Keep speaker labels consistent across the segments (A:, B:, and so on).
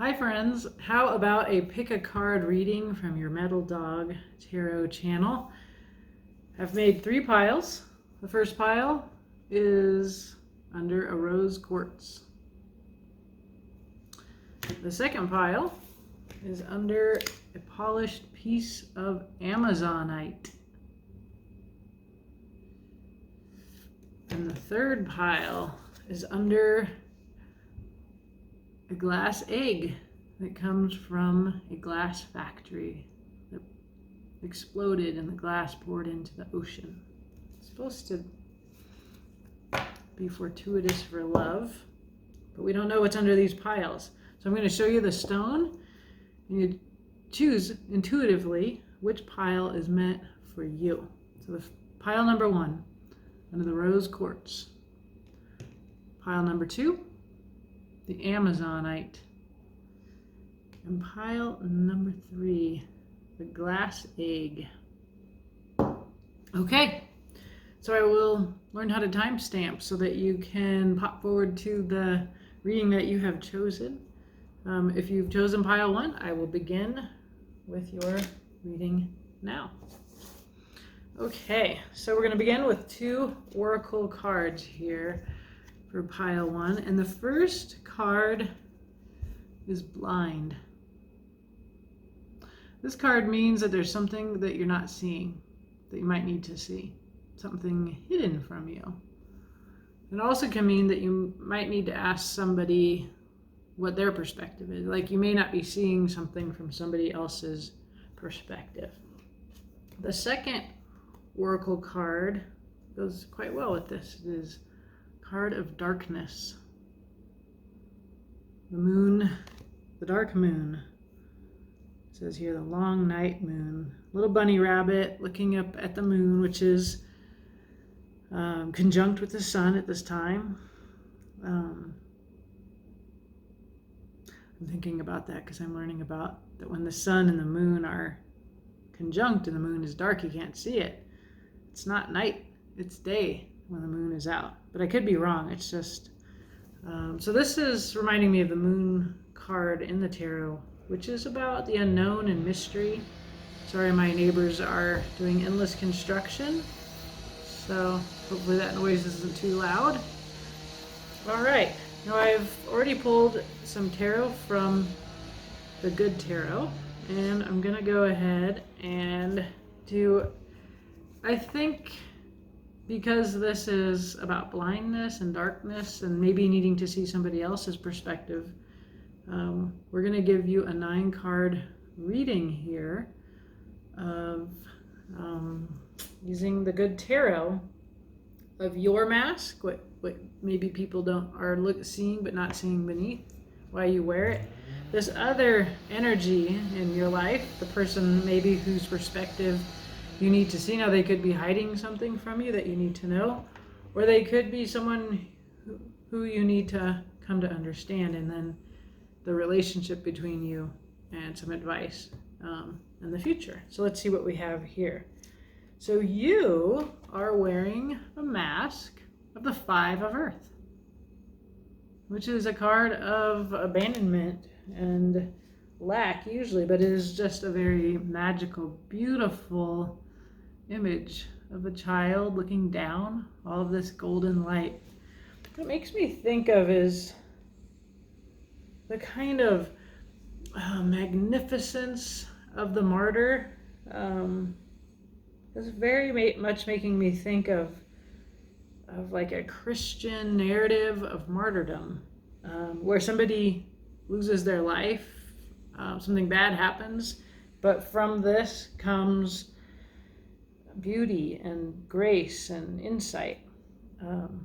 A: Hi friends, how about a pick a card reading from your Metal Dog Tarot channel? I've made 3 piles. The first pile is under a rose quartz. The second pile is under a polished piece of Amazonite. And the third pile is under a glass egg that comes from a glass factory that exploded and the glass poured into the ocean. It's supposed to be fortuitous for love, but we don't know what's under these piles. So I'm going to show you the stone, and you choose intuitively which pile is meant for you. So the pile number 1, under the rose quartz. Pile number 2, the Amazonite. And pile number 3, the glass egg. Okay, so I will learn how to timestamp so that you can pop forward to the reading that you have chosen. If you've chosen pile 1, I will begin with your reading now. Okay, so we're going to begin with 2 oracle cards here for pile 1, and the first card is blind. This card means that there's something that you're not seeing that you might need to see, something hidden from you. It also can mean that you might need to ask somebody what their perspective is. Like you may not be seeing something from somebody else's perspective. The second oracle card goes quite well with this. It is card of darkness. The moon, the dark moon. It says here the long night moon. Little bunny rabbit looking up at the moon, which is conjunct with the sun at this time. I'm thinking about that because I'm learning about that when the sun and the moon are conjunct and the moon is dark, you can't see it. It's not night, it's day when the moon is out. But I could be wrong. It's just so this is reminding me of the moon card in the tarot, which is about the unknown and mystery. Sorry, my neighbors are doing endless construction, so hopefully that noise isn't too loud. All right, now I've already pulled some tarot from the Good Tarot, and I'm gonna go ahead and do, I think, because this is about blindness and darkness and maybe needing to see somebody else's perspective, we're going to give you a 9-card reading here of using the Good Tarot of your mask, what maybe people are seeing but not seeing beneath why you wear it. This other energy in your life, the person maybe whose perspective you need to see. Now they could be hiding something from you that you need to know, or they could be someone who you need to come to understand, and then the relationship between you and some advice in the future. So let's see what we have here. So you are wearing a mask of the 5 of Earth, which is a card of abandonment and lack usually, but it is just a very magical, beautiful image of a child looking down, all of this golden light. What it makes me think of is the kind of magnificence of the martyr. It's very much making me think of like a Christian narrative of martyrdom, where somebody loses their life, something bad happens, but from this comes beauty and grace and insight.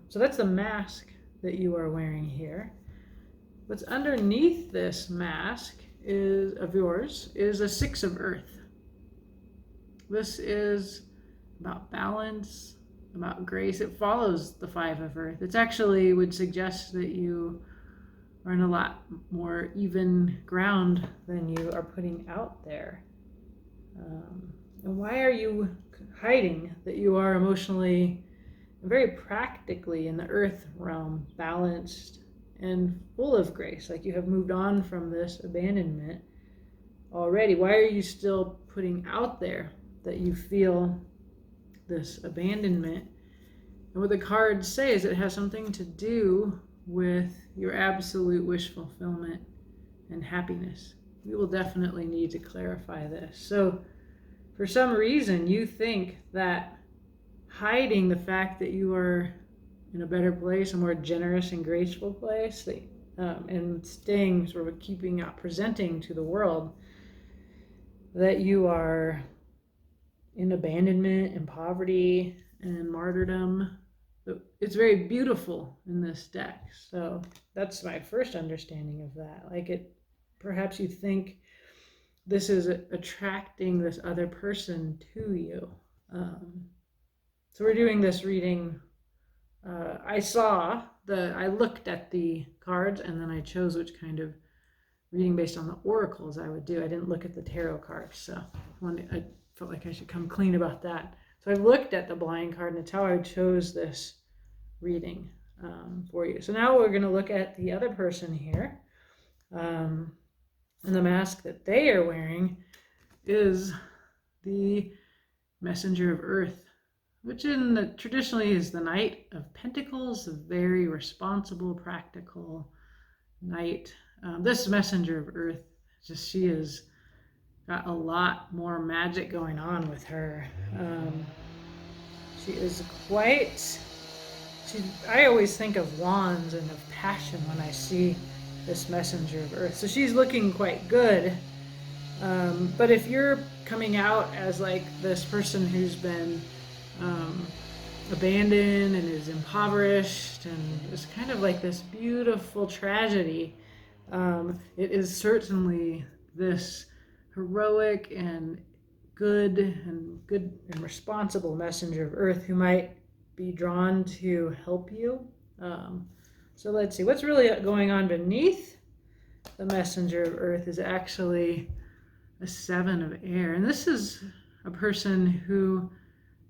A: So that's the mask that you are wearing here. What's underneath this mask of yours is a 6 of Earth. This is about balance, about grace. It follows the 5 of Earth. It actually would suggest that you are in a lot more even ground than you are putting out there. And why are you hiding that you are emotionally, very practically in the Earth realm, balanced and full of grace, like you have moved on from this abandonment already. Why are you still putting out there that you feel this abandonment? And what the cards say is it has something to do with your absolute wish fulfillment and happiness. We will definitely need to clarify this. So for some reason, you think that hiding the fact that you are in a better place, a more generous and graceful place, and staying sort of keeping out, presenting to the world that you are in abandonment and poverty and martyrdom. It's very beautiful in this deck. So that's my first understanding of that. Like perhaps you think this is attracting this other person to you. So we're doing this reading. I looked at the cards and then I chose which kind of reading based on the oracles I would do. I didn't look at the tarot cards, so I felt like I should come clean about that. So I've looked at the blind card, and it's how I chose this reading for you. So now we're going to look at the other person here. And the mask that they are wearing is the Messenger of Earth, which traditionally is the Knight of Pentacles, a very responsible, practical knight. This Messenger of Earth, she has got a lot more magic going on with her. She is I always think of wands and of passion when I see this Messenger of Earth. So she's looking quite good. But if you're coming out as like this person who's been abandoned and is impoverished and is kind of like this beautiful tragedy, it is certainly this heroic and good and responsible Messenger of Earth who might be drawn to help you. So let's see, what's really going on beneath the Messenger of Earth is actually a Seven of Air. And this is a person who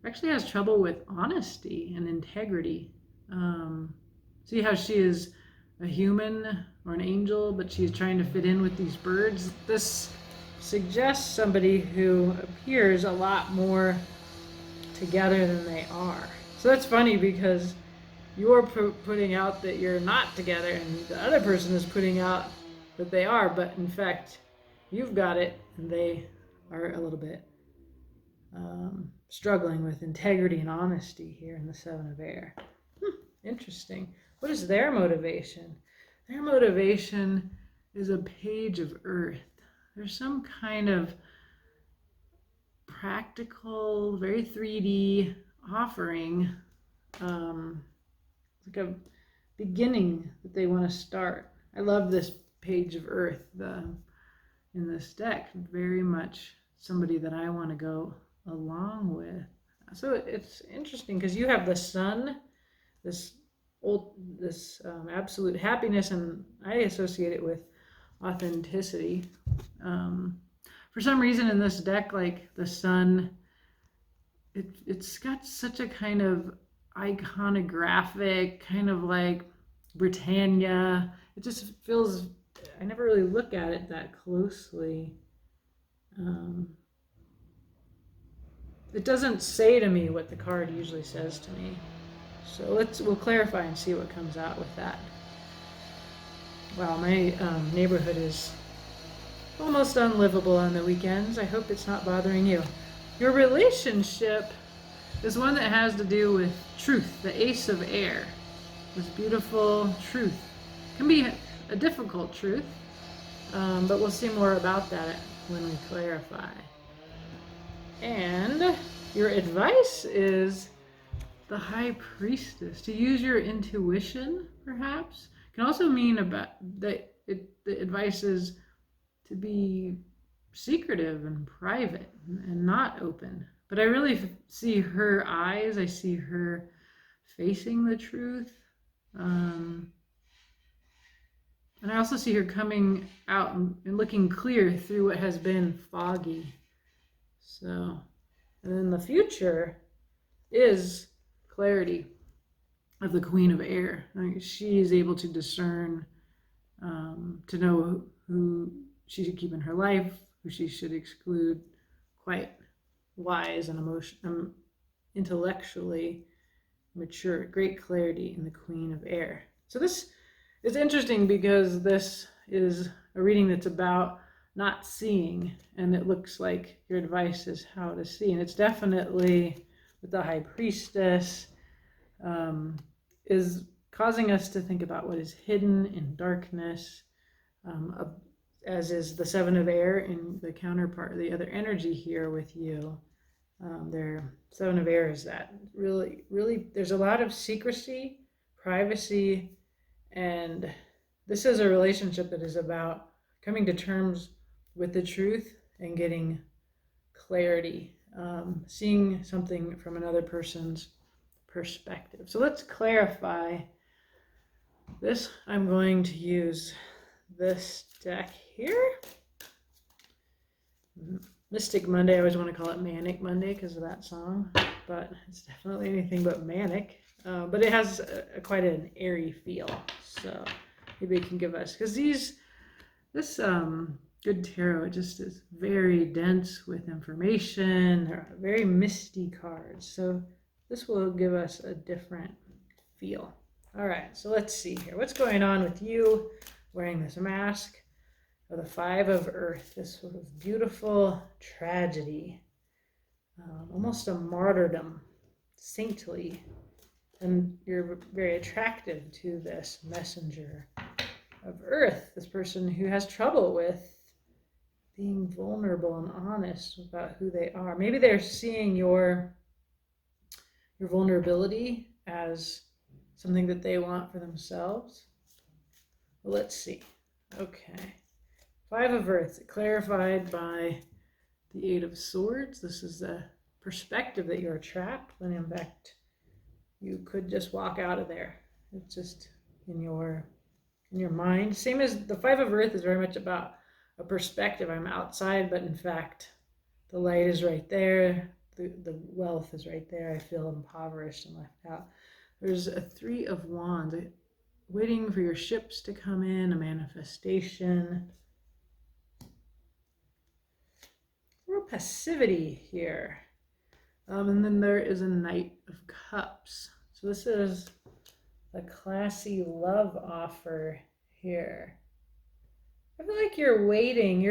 A: actually has trouble with honesty and integrity. See how she is a human or an angel, but she's trying to fit in with these birds? This suggests somebody who appears a lot more together than they are. So that's funny because you're putting out that you're not together and the other person is putting out that they are, but in fact you've got it and they are a little bit struggling with integrity and honesty here in the Seven of Air. Interesting. What is their motivation? Their motivation is a Page of Earth. There's some kind of practical, very 3D offering, like a beginning that they want to start. I love this Page of Earth in this deck. Very much somebody that I want to go along with. So it's interesting because you have the sun, this absolute happiness, and I associate it with authenticity. For some reason in this deck, like the sun, it's got such a kind of iconographic, kind of like Britannia. It just feels, I never really look at it that closely. It doesn't say to me what the card usually says to me. So we'll clarify and see what comes out with that. Wow, my neighborhood is almost unlivable on the weekends. I hope it's not bothering you. Your relationship is one that has to do with truth, the Ace of Air. This beautiful truth. It can be a difficult truth, but we'll see more about that when we clarify. And your advice is the High Priestess. To use your intuition, perhaps. It can also mean about the advice is to be secretive and private and not open. But I really see her eyes. I see her facing the truth. And I also see her coming out and looking clear through what has been foggy. So, and then the future is clarity. of the Queen of Air. Like, she is able to discern, to know who she should keep in her life, who she should exclude. Quite wise and intellectually mature, great clarity in the Queen of Air. So this is interesting because this is a reading that's about not seeing, and it looks like your advice is how to see. And it's definitely with the High Priestess, is causing us to think about what is hidden in darkness, as is the Seven of Air in the counterpart, the other energy here with you. Their Seven of Air is that really, there's a lot of secrecy, privacy, and this is a relationship that is about coming to terms with the truth and getting clarity, seeing something from another person's perspective. So let's clarify this. I'm going to use this deck here. Mystic Monday, I always want to call it Manic Monday because of that song, but it's definitely anything but manic. But it has quite an airy feel, so maybe it can give us, because this Good Tarot just is very dense with information. They're very misty cards, so this will give us a different feel. All right, so let's see here. What's going on with you wearing this mask of the Five of Earth, this sort of beautiful tragedy, almost a martyrdom, saintly, and you're very attractive to this messenger of Earth, this person who has trouble with being vulnerable and honest about who they are. Maybe they're seeing your vulnerability as something that they want for themselves. Well, let's see. Okay. Five of Earth, clarified by the Eight of Swords. This is the perspective that you're trapped, when in fact you could just walk out of there. It's just in your mind. Same as the Five of Earth is very much about a perspective. I'm outside, but in fact the light is right there. The wealth is right there. I feel impoverished and left out. There's a Three of Wands, waiting for your ships to come in, a manifestation. Real passivity here. And then there is a Knight of Cups. So this is a classy love offer here. I feel like you're waiting.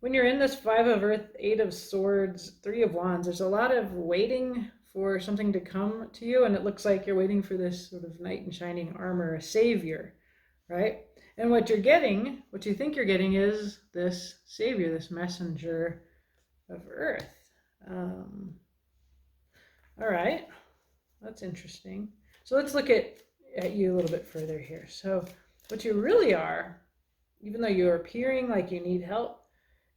A: When you're in this Five of Earth, Eight of Swords, Three of Wands, there's a lot of waiting for something to come to you, and it looks like you're waiting for this sort of knight in shining armor, a savior, right? And what you're getting, what you think you're getting, is this savior, this messenger of Earth. All right, that's interesting. So let's look at you a little bit further here. So what you really are, even though you're appearing like you need help,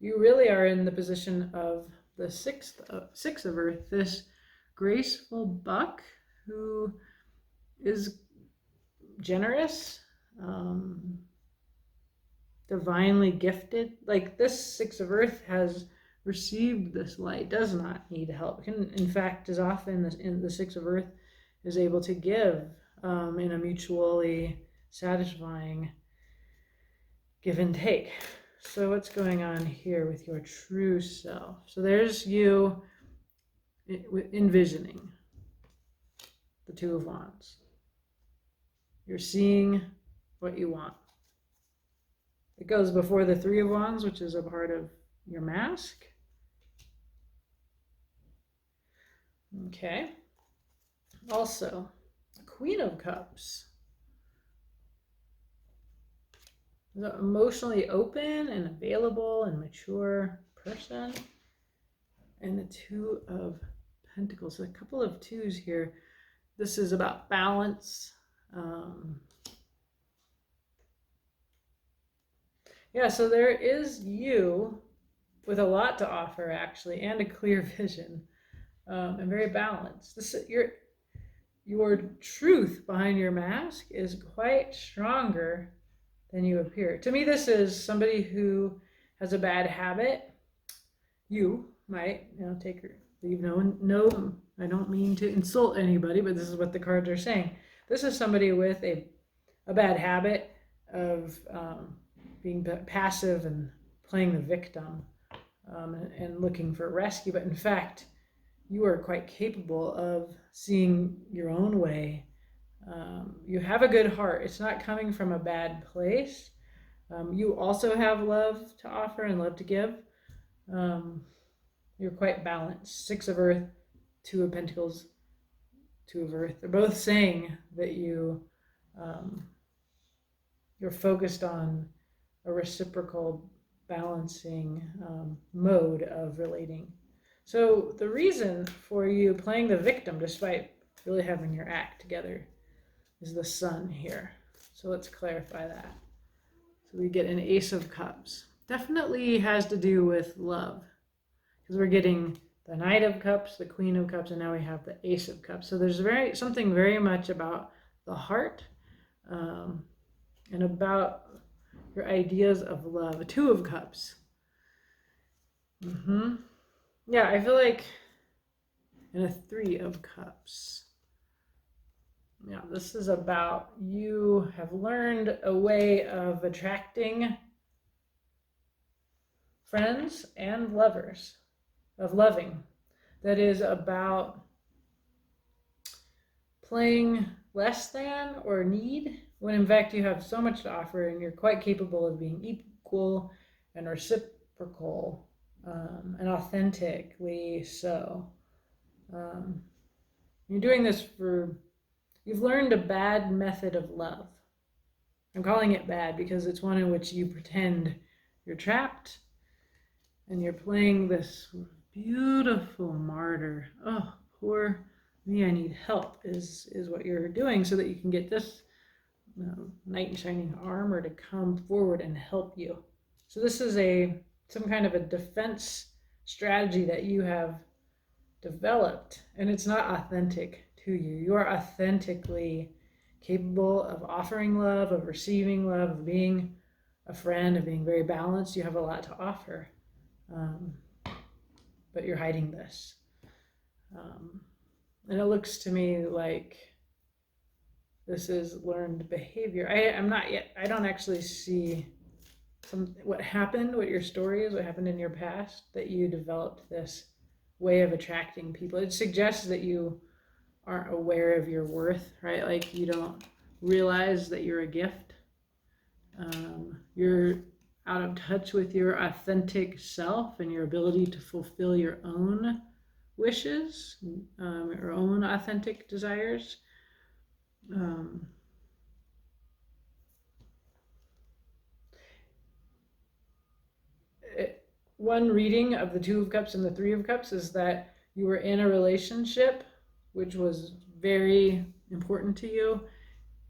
A: you really are in the position of the six of Earth, this graceful buck who is generous, divinely gifted. Like, this Six of Earth has received this light, does not need help. In fact, as often as in the Six of Earth is able to give in a mutually satisfying give and take. So what's going on here with your true self? So there's you envisioning the Two of Wands. You're seeing what you want. It goes before the Three of Wands, which is a part of your mask. Okay. Also, the Queen of Cups. The emotionally open and available and mature person. And the Two of Pentacles. So a couple of twos here. This is about balance. Yeah, so there is you with a lot to offer, actually, and a clear vision, and very balanced. Your truth behind your mask is quite stronger than you appear. To me, this is somebody who has a bad habit. You might, take her leave no I don't mean to insult anybody, but this is what the cards are saying. This is somebody with a bad habit of being passive and playing the victim and looking for rescue. But in fact, you are quite capable of seeing your own way. You have a good heart. It's not coming from a bad place. You also have love to offer and love to give. You're quite balanced. Six of Earth, Two of Pentacles, Two of Earth. They're both saying that you're focused on a reciprocal balancing mode of relating. So the reason for you playing the victim, despite really having your act together, is the Sun here. So let's clarify that. So we get an Ace of Cups. Definitely has to do with love, because we're getting the Knight of Cups, the Queen of Cups, and now we have the Ace of Cups. So there's something very much about the heart and about your ideas of love. Two of Cups. Yeah, I feel like, and a Three of Cups. Yeah, this is about you have learned a way of attracting friends and lovers, of loving, that is about playing less than or need, when in fact you have so much to offer and you're quite capable of being equal and reciprocal and authentically so. You're doing this you've learned a bad method of love. I'm calling it bad because it's one in which you pretend you're trapped and you're playing this beautiful martyr. Oh, poor me, I need help is what you're doing, so that you can get this knight in shining armor to come forward and help you. So this is some kind of a defense strategy that you have developed, and it's not authentic to you. You are authentically capable of offering love, of receiving love, of being a friend, of being very balanced. You have a lot to offer, but you're hiding this. And it looks to me like this is learned behavior. I don't actually see what happened, what your story is, what happened in your past, that you developed this way of attracting people. It suggests that you aren't aware of your worth, right? Like you don't realize that you're a gift. You're out of touch with your authentic self and your ability to fulfill your own wishes, your own authentic desires. One reading of the Two of Cups and the Three of Cups is that you were in a relationship which was very important to you,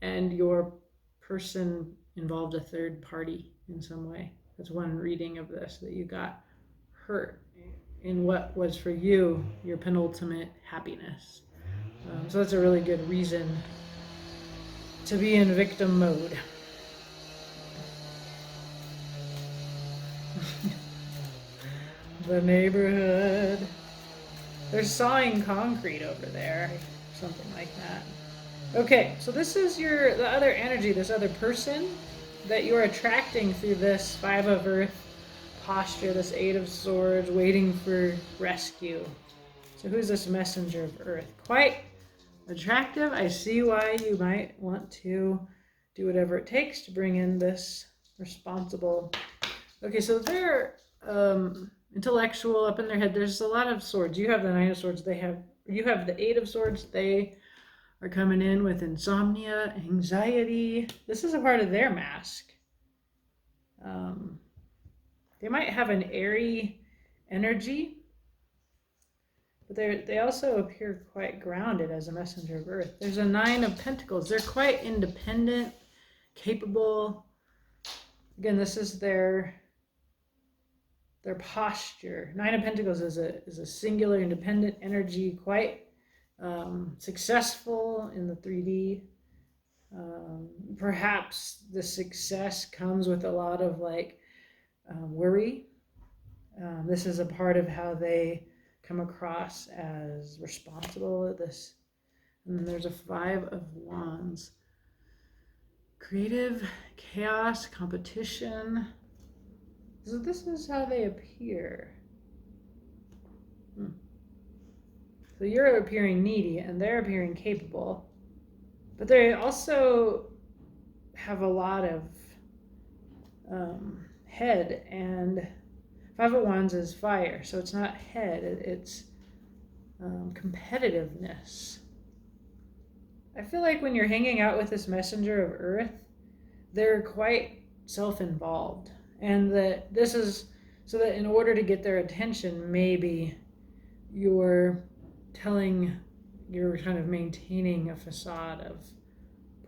A: and your person involved a third party in some way. That's one reading of this, that you got hurt in what was for you your penultimate happiness. So that's a really good reason to be in victim mode. The neighborhood. They're sawing concrete over there, something like that. Okay, so this is the other energy, this other person that you're attracting through this Five of Earth posture, this Eight of Swords, waiting for rescue. So who's this messenger of Earth? Quite attractive. I see why you might want to do whatever it takes to bring in this responsible. Okay, so they're intellectual, up in their head. There's a lot of swords. You have the Nine of Swords. You have the Eight of Swords. They are coming in with insomnia, anxiety. This is a part of their mask. They might have an airy energy, but they also appear quite grounded as a messenger of Earth. There's a Nine of Pentacles. They're quite independent, capable. Again, this is their posture. Nine of Pentacles is a singular, independent energy, quite successful in the 3D. Perhaps the success comes with a lot of worry. This is a part of how they come across as responsible at this. And then there's a 5 of Wands. Creative, chaos, competition. So this is how they appear. So you're appearing needy and they're appearing capable. But they also have a lot of head, and 5 of Wands is fire. So it's not head, it's competitiveness. I feel like when you're hanging out with this messenger of earth, they're quite self-involved. And that this is so that in order to get their attention, maybe you're kind of maintaining a facade of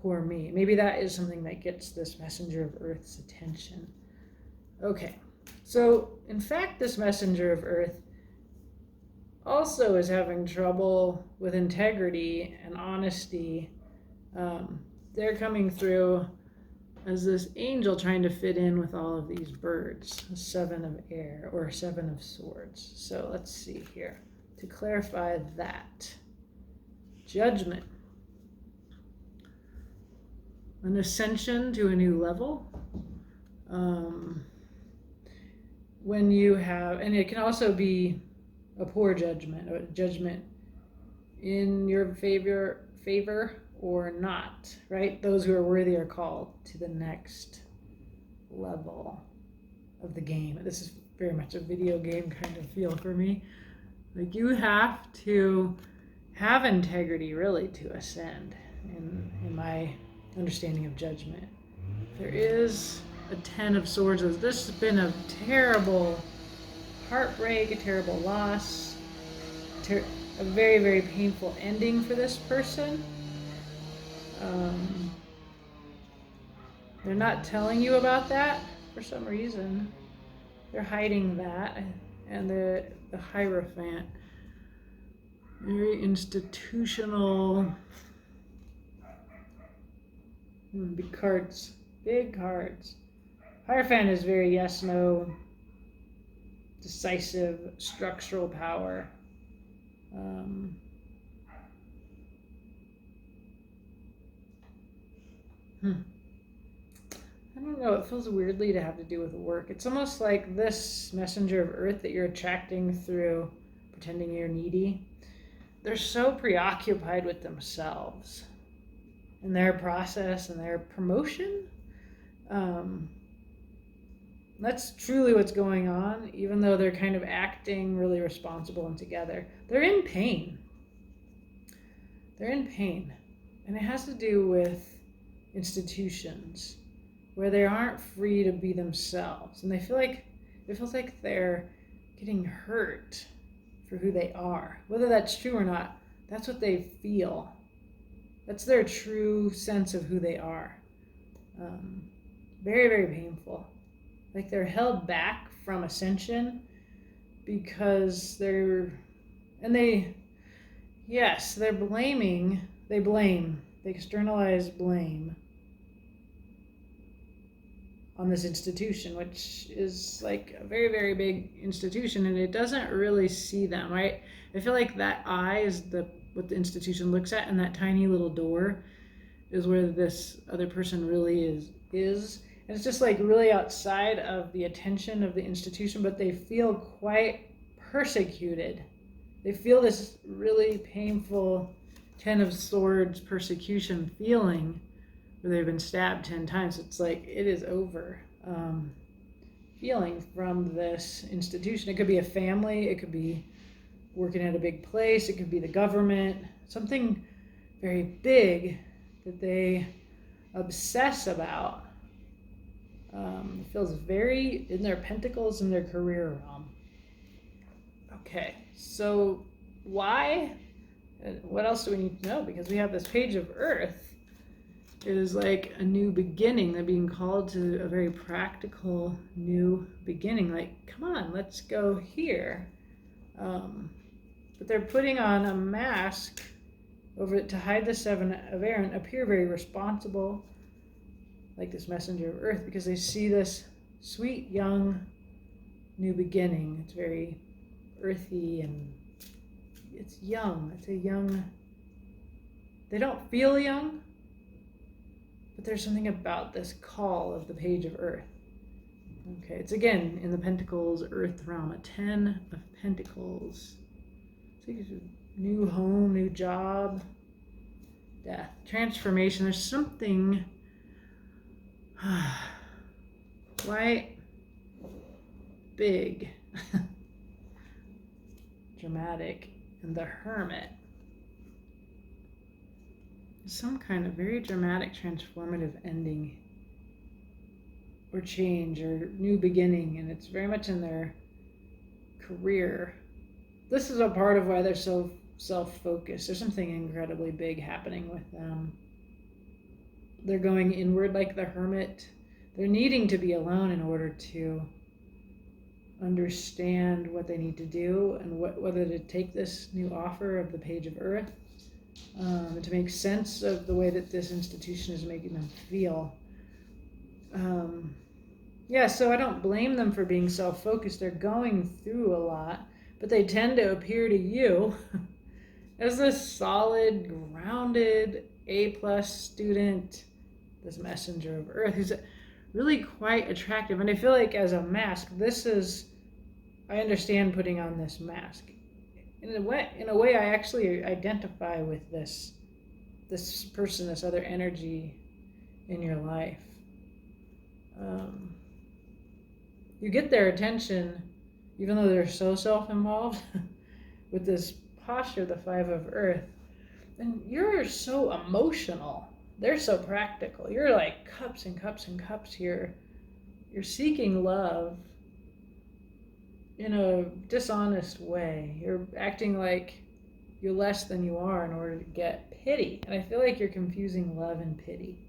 A: poor me. Maybe that is something that gets this messenger of earth's attention. Okay, so in fact, this messenger of earth also is having trouble with integrity and honesty. They're coming through as this angel trying to fit in with all of these birds, 7 of air or 7 of swords. So let's see here to clarify that. Judgment, an ascension to a new level. When you have, and it can also be a poor judgment, a judgment in your favor or not, right? Those who are worthy are called to the next level of the game. This is very much a video game kind of feel for me. Like you have to have integrity really to ascend in my understanding of judgment. There is a 10 of swords. This has been a terrible heartbreak, a terrible loss, a very, very painful ending for this person. They're not telling you about that for some reason. They're hiding that. And the Hierophant, very institutional. Big cards. Hierophant is very yes, no, decisive, structural power. I don't know, it feels weirdly to have to do with work. It's almost like this messenger of earth that you're attracting through pretending you're needy. They're so preoccupied with themselves and their process and their promotion. That's truly what's going on, even though they're kind of acting really responsible and together. They're in pain. And it has to do with institutions where they aren't free to be themselves. And it feels like they're getting hurt for who they are. Whether that's true or not, that's what they feel. That's their true sense of who they are. Very, very painful. Like they're held back from ascension because they externalize blame on this institution, which is like a very, very big institution, and it doesn't really see them, right? I feel like that eye is what the institution looks at, and that tiny little door is where this other person really is. And it's just like really outside of the attention of the institution, but they feel quite persecuted. They feel this really painful 10 of Swords persecution feeling where they've been stabbed 10 times. It's like it is over. Feeling from this institution. It could be a family, it could be working at a big place, it could be the government, something very big that they obsess about. It feels very in their pentacles in their career realm. Okay, so why? What else do we need to know? Because we have this Page of Earth. It is like a new beginning. They're being called to a very practical new beginning. Like, come on, let's go here. But they're putting on a mask over to hide the 7 of air and appear very responsible, like this messenger of earth, because they see this sweet young new beginning. It's very earthy and it's young. It's a young, they don't feel young, but there's something about this call of the Page of Earth. Okay, it's again in the Pentacles Earth realm, a 10 of Pentacles. So new home, new job, death, transformation. There's something quite big, dramatic, and the Hermit. Some kind of very dramatic, transformative ending or change or new beginning, and it's very much in their career. This is a part of why they're so self-focused. There's something incredibly big happening with them. They're going inward like the Hermit. They're needing to be alone in order to understand what they need to do and whether to take this new offer of the Page of Earth, to make sense of the way that this institution is making them feel. So I don't blame them for being self-focused. They're going through a lot, but they tend to appear to you as this solid, grounded, A+ student, this messenger of Earth, who's really quite attractive. And I feel like as a mask, I understand putting on this mask. In a way, I actually identify with this person, this other energy in your life. You get their attention, even though they're so self-involved, with this posture, the 5 of Earth. And you're so emotional. They're so practical. You're like cups and cups and cups here. You're seeking love in a dishonest way. You're acting like you're less than you are in order to get pity. And I feel like you're confusing love and pity.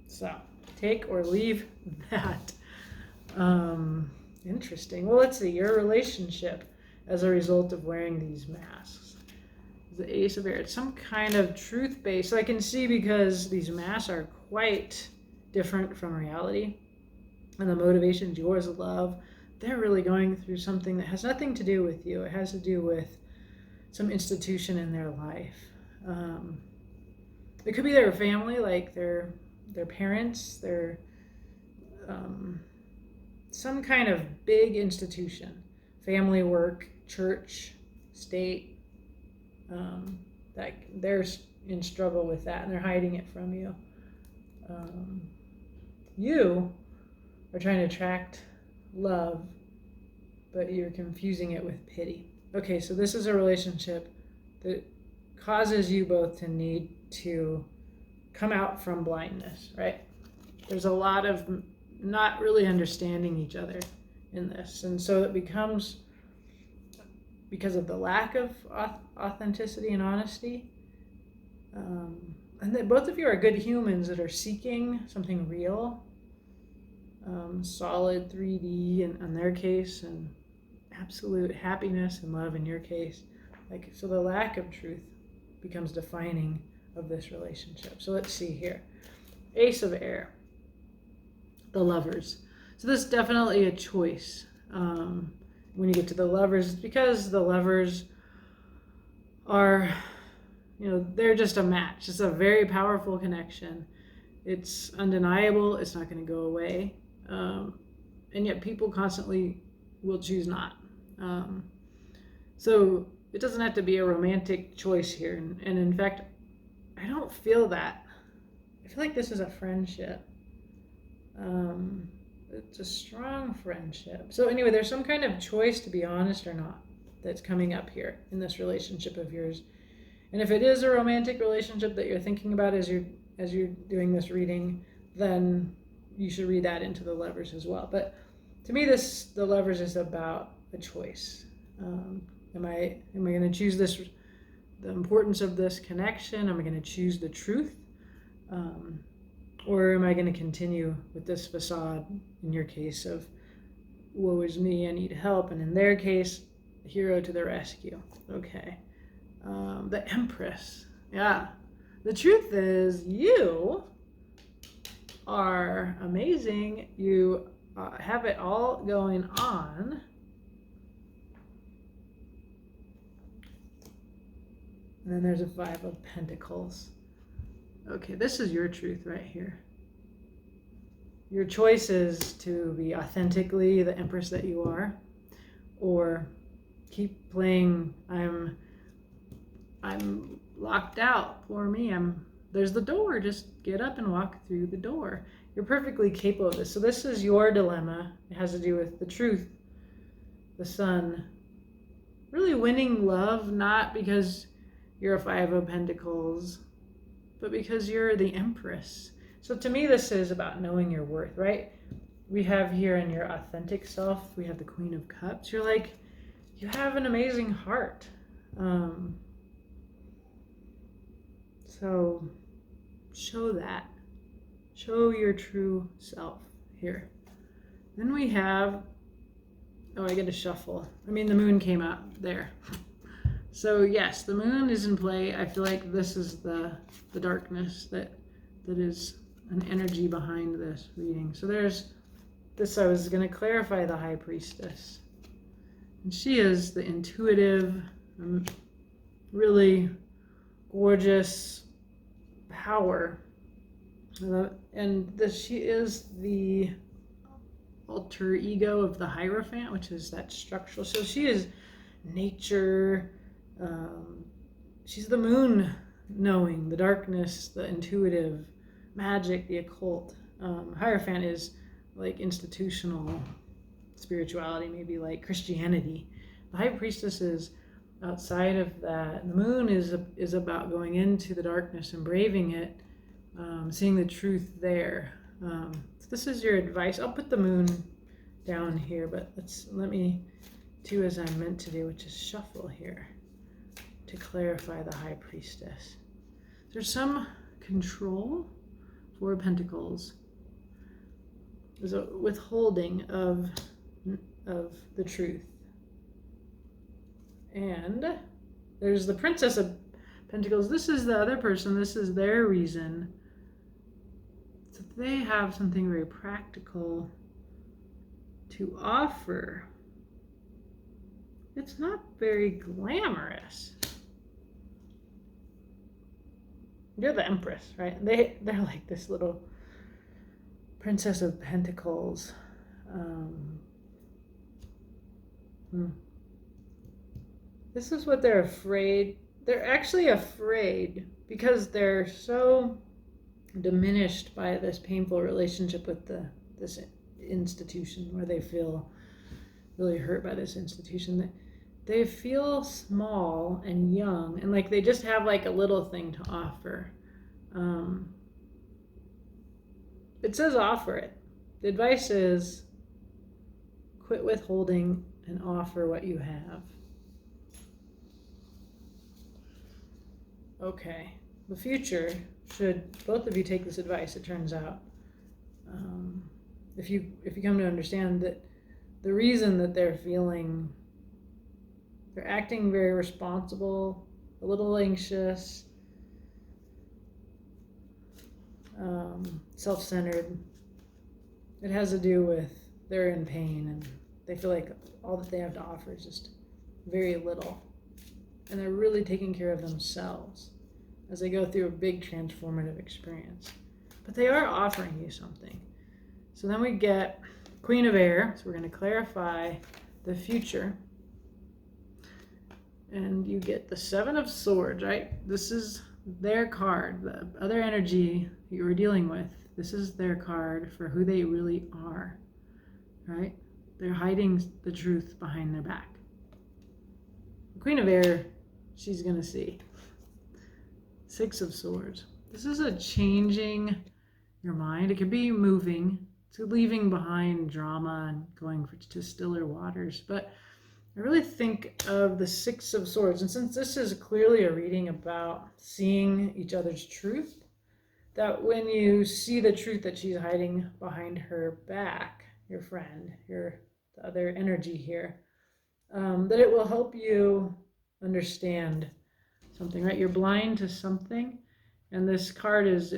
A: So take or leave that. Interesting. Well, let's see. Your relationship as a result of wearing these masks. The Ace of Air. It's some kind of truth-based. So I can see, because these masks are quite different from reality. And the motivations, yours, love, they're really going through something that has nothing to do with you. It has to do with some institution in their life. It could be their family, like their parents, their some kind of big institution, family, work, church, state, that they're in struggle with that and they're hiding it from you. You are trying to attract love, but you're confusing it with pity. Okay, so this is a relationship that causes you both to need to come out from blindness, right? There's a lot of not really understanding each other in this. And so it becomes, because of the lack of authenticity and honesty, and that both of you are good humans that are seeking something real, solid 3D in their case, and absolute happiness and love in your case. So the lack of truth becomes defining of this relationship. So let's see here. Ace of Air, the Lovers. So this is definitely a choice. When you get to the Lovers, it's because the Lovers are, they're just a match. It's a very powerful connection. It's undeniable. It's not going to go away. And yet people constantly will choose not. So it doesn't have to be a romantic choice here. And in fact, I don't feel that. I feel like this is a friendship. It's a strong friendship. So anyway, there's some kind of choice to be honest or not that's coming up here in this relationship of yours. And if it is a romantic relationship that you're thinking about as you're doing this reading, then you should read that into the Lovers as well. But to me, the Lovers is about a choice. Am I going to choose this, the importance of this connection? Am I going to choose the truth? Or am I going to continue with this facade, in your case, of woe is me, I need help, and in their case, hero to the rescue? Okay. The Empress. Yeah. The truth is, you are amazing. You have it all going on. And then there's a 5 of Pentacles. Okay, this is your truth right here. Your choice is to be authentically the Empress that you are, or keep playing I'm locked out. Poor me. There's the door. Just get up and walk through the door. You're perfectly capable of this. So this is your dilemma. It has to do with the truth, the Sun. Really winning love, not because you're a 5 of Pentacles, but because you're the Empress. So to me, this is about knowing your worth, right? We have here in your authentic self, we have the Queen of Cups. You're like, you have an amazing heart. So show that. Show your true self here. Then we have, I get to shuffle. The moon came out there. So yes, the moon is in play. I feel like this is the darkness that is an energy behind this reading. So there's this, I was going to clarify the High Priestess. And she is the intuitive, really gorgeous power. And she is the alter ego of the Hierophant, which is that structural. So she is nature. She's the moon knowing, the darkness, the intuitive, magic, the occult. Hierophant is like institutional spirituality, maybe like Christianity. The High Priestess is outside of that. The moon is about going into the darkness and braving it, seeing the truth there. So this is your advice. I'll put the moon down here, but let me do as I'm meant to do, which is shuffle here to clarify the High Priestess. There's some control for Pentacles. There's a withholding of the truth. And there's the Princess of Pentacles. This is the other person. This is their reason. So they have something very practical to offer. It's not very glamorous. You're the Empress, right? They're like this little Princess of Pentacles. This is what they're afraid. They're actually afraid because they're so diminished by this painful relationship with this institution, where they feel really hurt by this institution. That they feel small and young, and like they just have like a little thing to offer. It says offer it. The advice is quit withholding and offer what you have. Okay, the future, should both of you take this advice, it turns out, if you come to understand that the reason that they're acting very responsible, a little anxious, self-centered, it has to do with they're in pain and they feel like all that they have to offer is just very little. And they're really taking care of themselves as they go through a big transformative experience. But they are offering you something. So then we get Queen of Air. So we're going to clarify the future. And you get the 7 of Swords, right? This is their card. The other energy you were dealing with, this is their card for who they really are, right? They're hiding the truth behind their back. The Queen of Air, she's going to see. 6 of Swords. This is a changing your mind. It could be moving to leaving behind drama and going to stiller waters. But I really think of the 6 of Swords. And since this is clearly a reading about seeing each other's truth, that when you see the truth that she's hiding behind her back, your friend, the other energy here, that it will help you understand something, right? You're blind to something, and this card is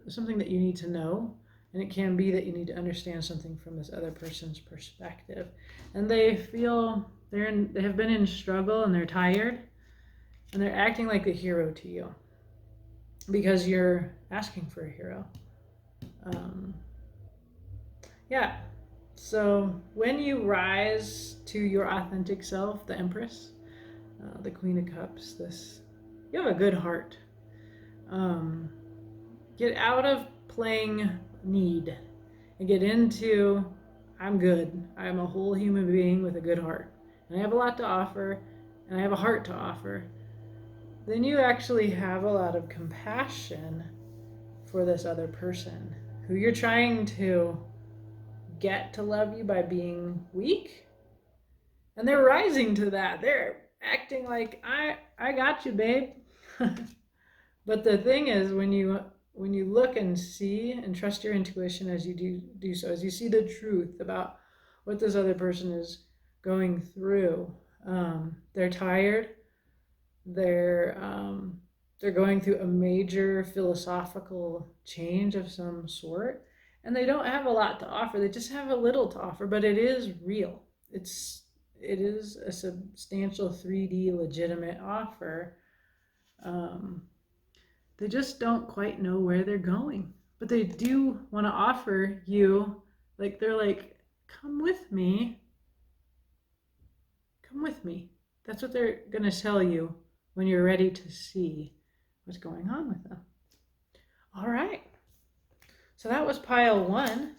A: something that you need to know, and it can be that you need to understand something from this other person's perspective. And they feel they have been in struggle and they're tired, and they're acting like the hero to you because you're asking for a hero. Yeah. So when you rise to your authentic self, the Empress, the Queen of Cups, you have a good heart. Get out of playing need and get into, I'm good. I'm a whole human being with a good heart. And I have a lot to offer, and I have a heart to offer. Then you actually have a lot of compassion for this other person who you're trying to get to love you by being weak. And they're rising to that. They're acting like, I got you, babe. But the thing is, when you look and see and trust your intuition as you do so, as you see the truth about what this other person is going through, they're tired. They're going through a major philosophical change of some sort, and they don't have a lot to offer. They just have a little to offer, but it is real. It is a substantial 3D legitimate offer. They just don't quite know where they're going, but they do want to offer you, like, they're like, come with me. Come with me. That's what they're going to tell you when you're ready to see what's going on with them. All right. So that was pile 1.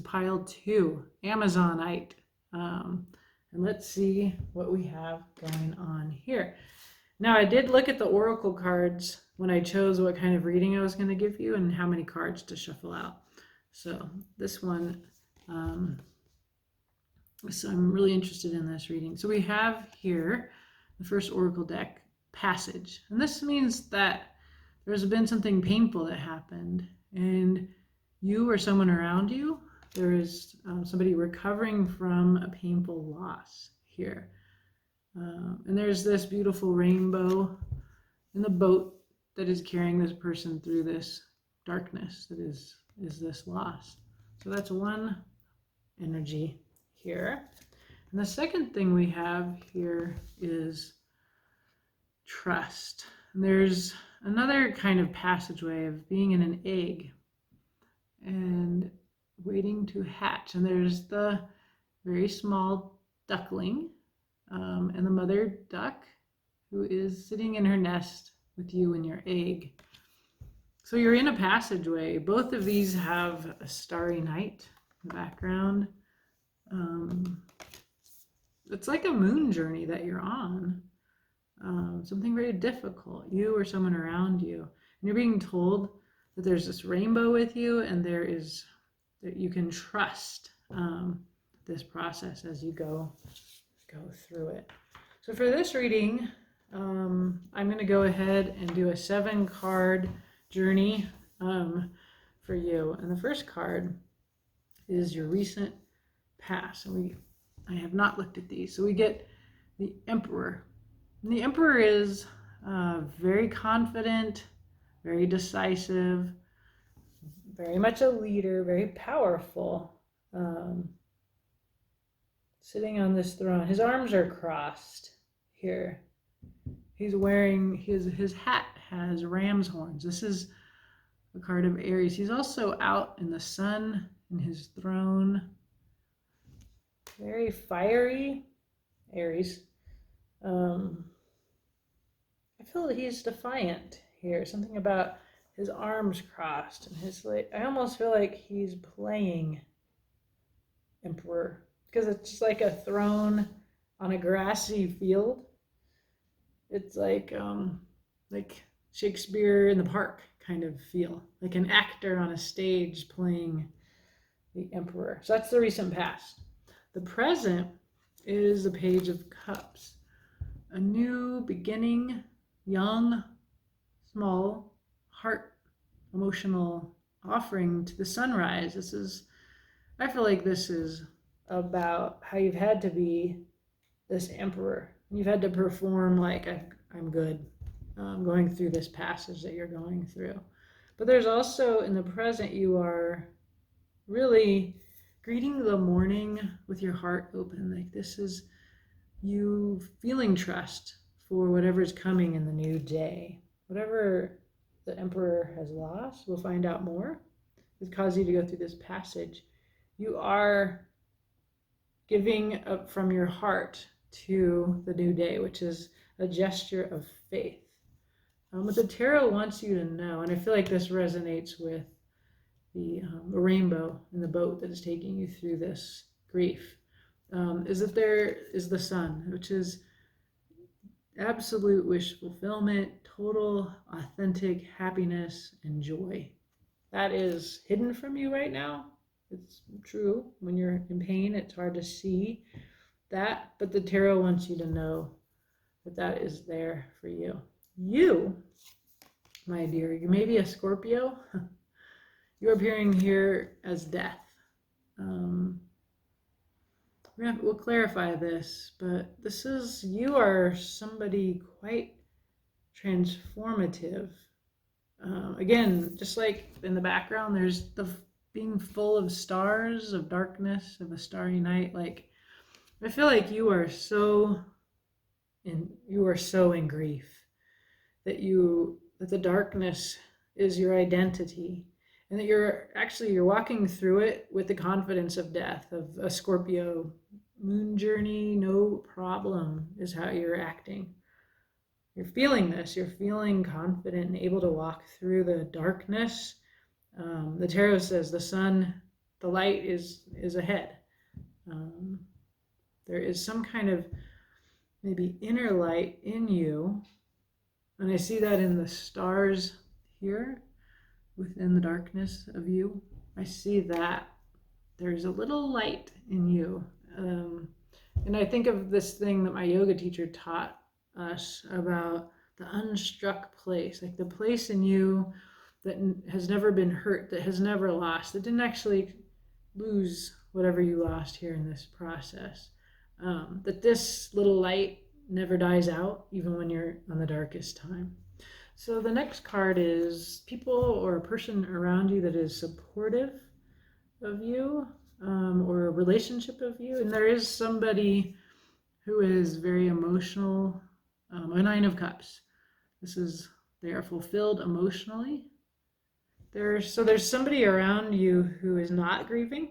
A: Pile 2, Amazonite. And let's see what we have going on here. Now, I did look at the oracle cards when I chose what kind of reading I was going to give you and how many cards to shuffle out. So this one, so I'm really interested in this reading. So we have here the first oracle deck, Passage. And this means that there's been something painful that happened, and you or someone around you, there is somebody recovering from a painful loss here. And there's this beautiful rainbow in the boat that is carrying this person through this darkness that is this loss. So that's one energy here. And the second thing we have here is trust. And there's another kind of passageway of being in an egg and waiting to hatch. And there's the very small duckling and the mother duck who is sitting in her nest with you in your egg. So you're in a passageway. Both of these have a starry night in the background. It's like a moon journey that you're on. Something very difficult, you or someone around you. And you're being told that there's this rainbow with you, and that you can trust this process as you go through it. So for this reading, I'm going to go ahead and do a 7-card journey for you. And the first card is your recent past. And I have not looked at these. So we get the Emperor. And the Emperor is very confident, very decisive, very much a leader, very powerful. Sitting on this throne. His arms are crossed here. He's wearing, his hat has ram's horns. This is a card of Aries. He's also out in the sun in his throne. Very fiery, Aries. I feel that he's defiant here. Something about his arms crossed and I almost feel like he's playing Emperor, because it's just like a throne on a grassy field. It's like Shakespeare in the Park kind of feel, like an actor on a stage playing the Emperor. So that's the recent past. The present is the Page of Cups, a new beginning, young, small, heart, emotional offering to the sunrise. I feel like this is about how you've had to be this emperor. You've had to perform like I'm good. I'm going through this passage that you're going through. But there's also in the present, you are really greeting the morning with your heart open. Like this is you feeling trust for whatever is coming in the new day. Whatever the Emperor has lost, we'll find out more. It's caused you to go through this passage. You are giving up from your heart to the new day, which is a gesture of faith. What the tarot wants you to know, and I feel like this resonates with the rainbow in the boat that is taking you through this grief, is that there is the sun, which is absolute wish fulfillment, total authentic happiness and joy. That is hidden from you right now. It's true. When you're in pain, it's hard to see that, but the tarot wants you to know that that is there for you. You, my dear, you may be a Scorpio. You're appearing here as death. We'll clarify this, but you are somebody quite transformative. Again, just like in the background, there's the being full of stars, of darkness, of a starry night. Like, I feel like you are so in grief that the darkness is your identity, and that you're walking through it with the confidence of death, of a Scorpio moon journey. No problem is how you're acting. You're feeling this. You're feeling confident and able to walk through the darkness. The tarot says the sun, the light is ahead. There is some kind of maybe inner light in you. And I see that in the stars here, within the darkness of you. I see that there's a little light in you. And I think of this thing that my yoga teacher taught us about the unstruck place, like the place in you that has never been hurt, that has never lost, that didn't actually lose whatever you lost here in this process. That this little light never dies out, even when you're on the darkest time. So the next card is people or a person around you that is supportive of you, or a relationship of you. And there is somebody who is very emotional, a Nine of Cups. They are fulfilled emotionally. There's somebody around you who is not grieving,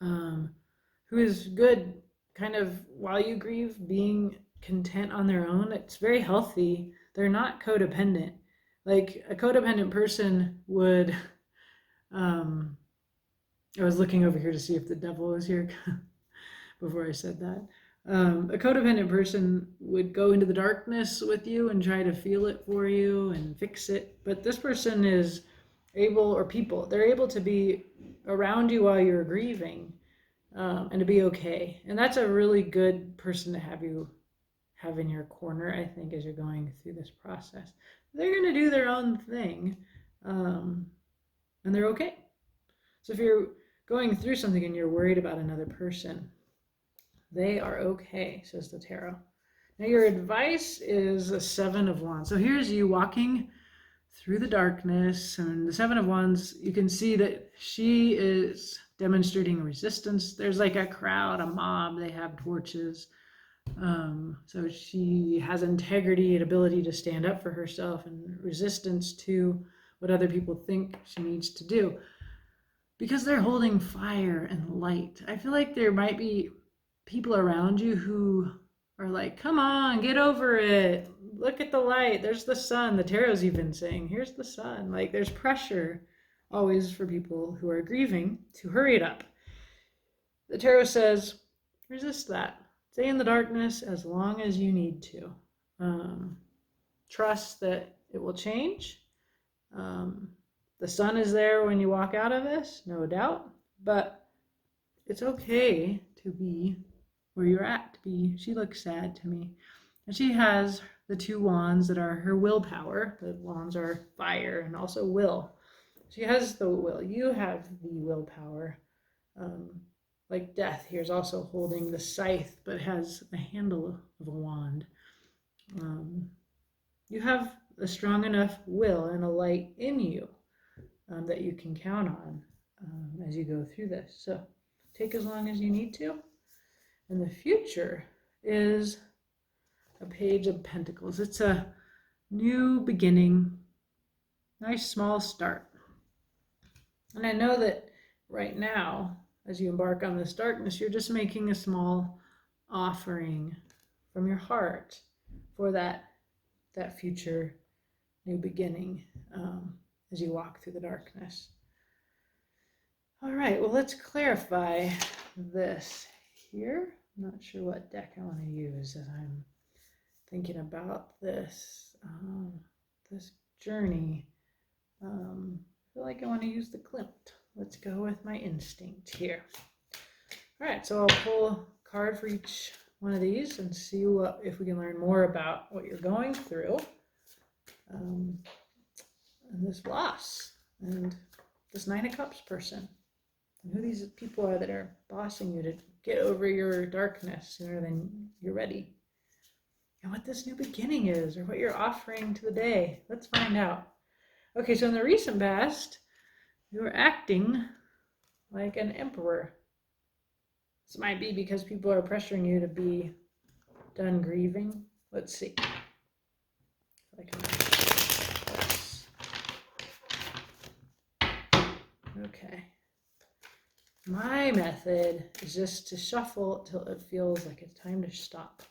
A: who is good, kind of while you grieve, being content on their own. It's very healthy. They're not codependent. Like a codependent person would, I was looking over here to see if the devil was here before I said that. A codependent person would go into the darkness with you and try to feel it for you and fix it. But this person is they're able to be around you while you're grieving, and to be okay. And that's a really good person to have in your corner, I think, as you're going through this process. They're going to do their own thing, and they're okay. So if you're going through something and you're worried about another person, they are okay, says the tarot. Now your advice is a Seven of Wands. So here's you walking through the darkness, and the Seven of Wands, you can see that she is demonstrating resistance. There's like a crowd, a mob, they have torches. So she has integrity and ability to stand up for herself, and resistance to what other people think she needs to do, because they're holding fire and light. I feel like there might be people around you who are like, come on, get over it. Look at the light. There's the sun. The tarot's even saying, here's the sun. Like, there's pressure always for people who are grieving to hurry it up. The tarot says, resist that. Stay in the darkness as long as you need to. Trust that it will change. The sun is there when you walk out of this, no doubt. But it's okay to be where you're at. She looks sad to me. And she has the two wands that are her willpower. The wands are fire and also will. She has the will. You have the willpower. Like Death here is also holding the scythe, but has a handle of a wand. You have a strong enough will and a light in you that you can count on as you go through this. So take as long as you need to. And the future is a Page of Pentacles. It's a new beginning, nice small start. And I know that right now, as you embark on this darkness, you're just making a small offering from your heart for that future new beginning as you walk through the darkness. All right, well, let's clarify this here. I'm not sure what deck I want to use as I'm thinking about this this journey. I feel like I want to use the Klimt. Let's go with my instinct here. All right, so I'll pull a card for each one of these and see if we can learn more about what you're going through and this loss and this Nine of Cups person and who these people are that are bossing you to get over your darkness sooner than you're ready, and what this new beginning is or what you're offering to the day. Let's find out. Okay, so in the recent past, you were acting like an emperor. This might be because people are pressuring you to be done grieving. Let's see. Okay. My method is just to shuffle till it feels like it's time to stop.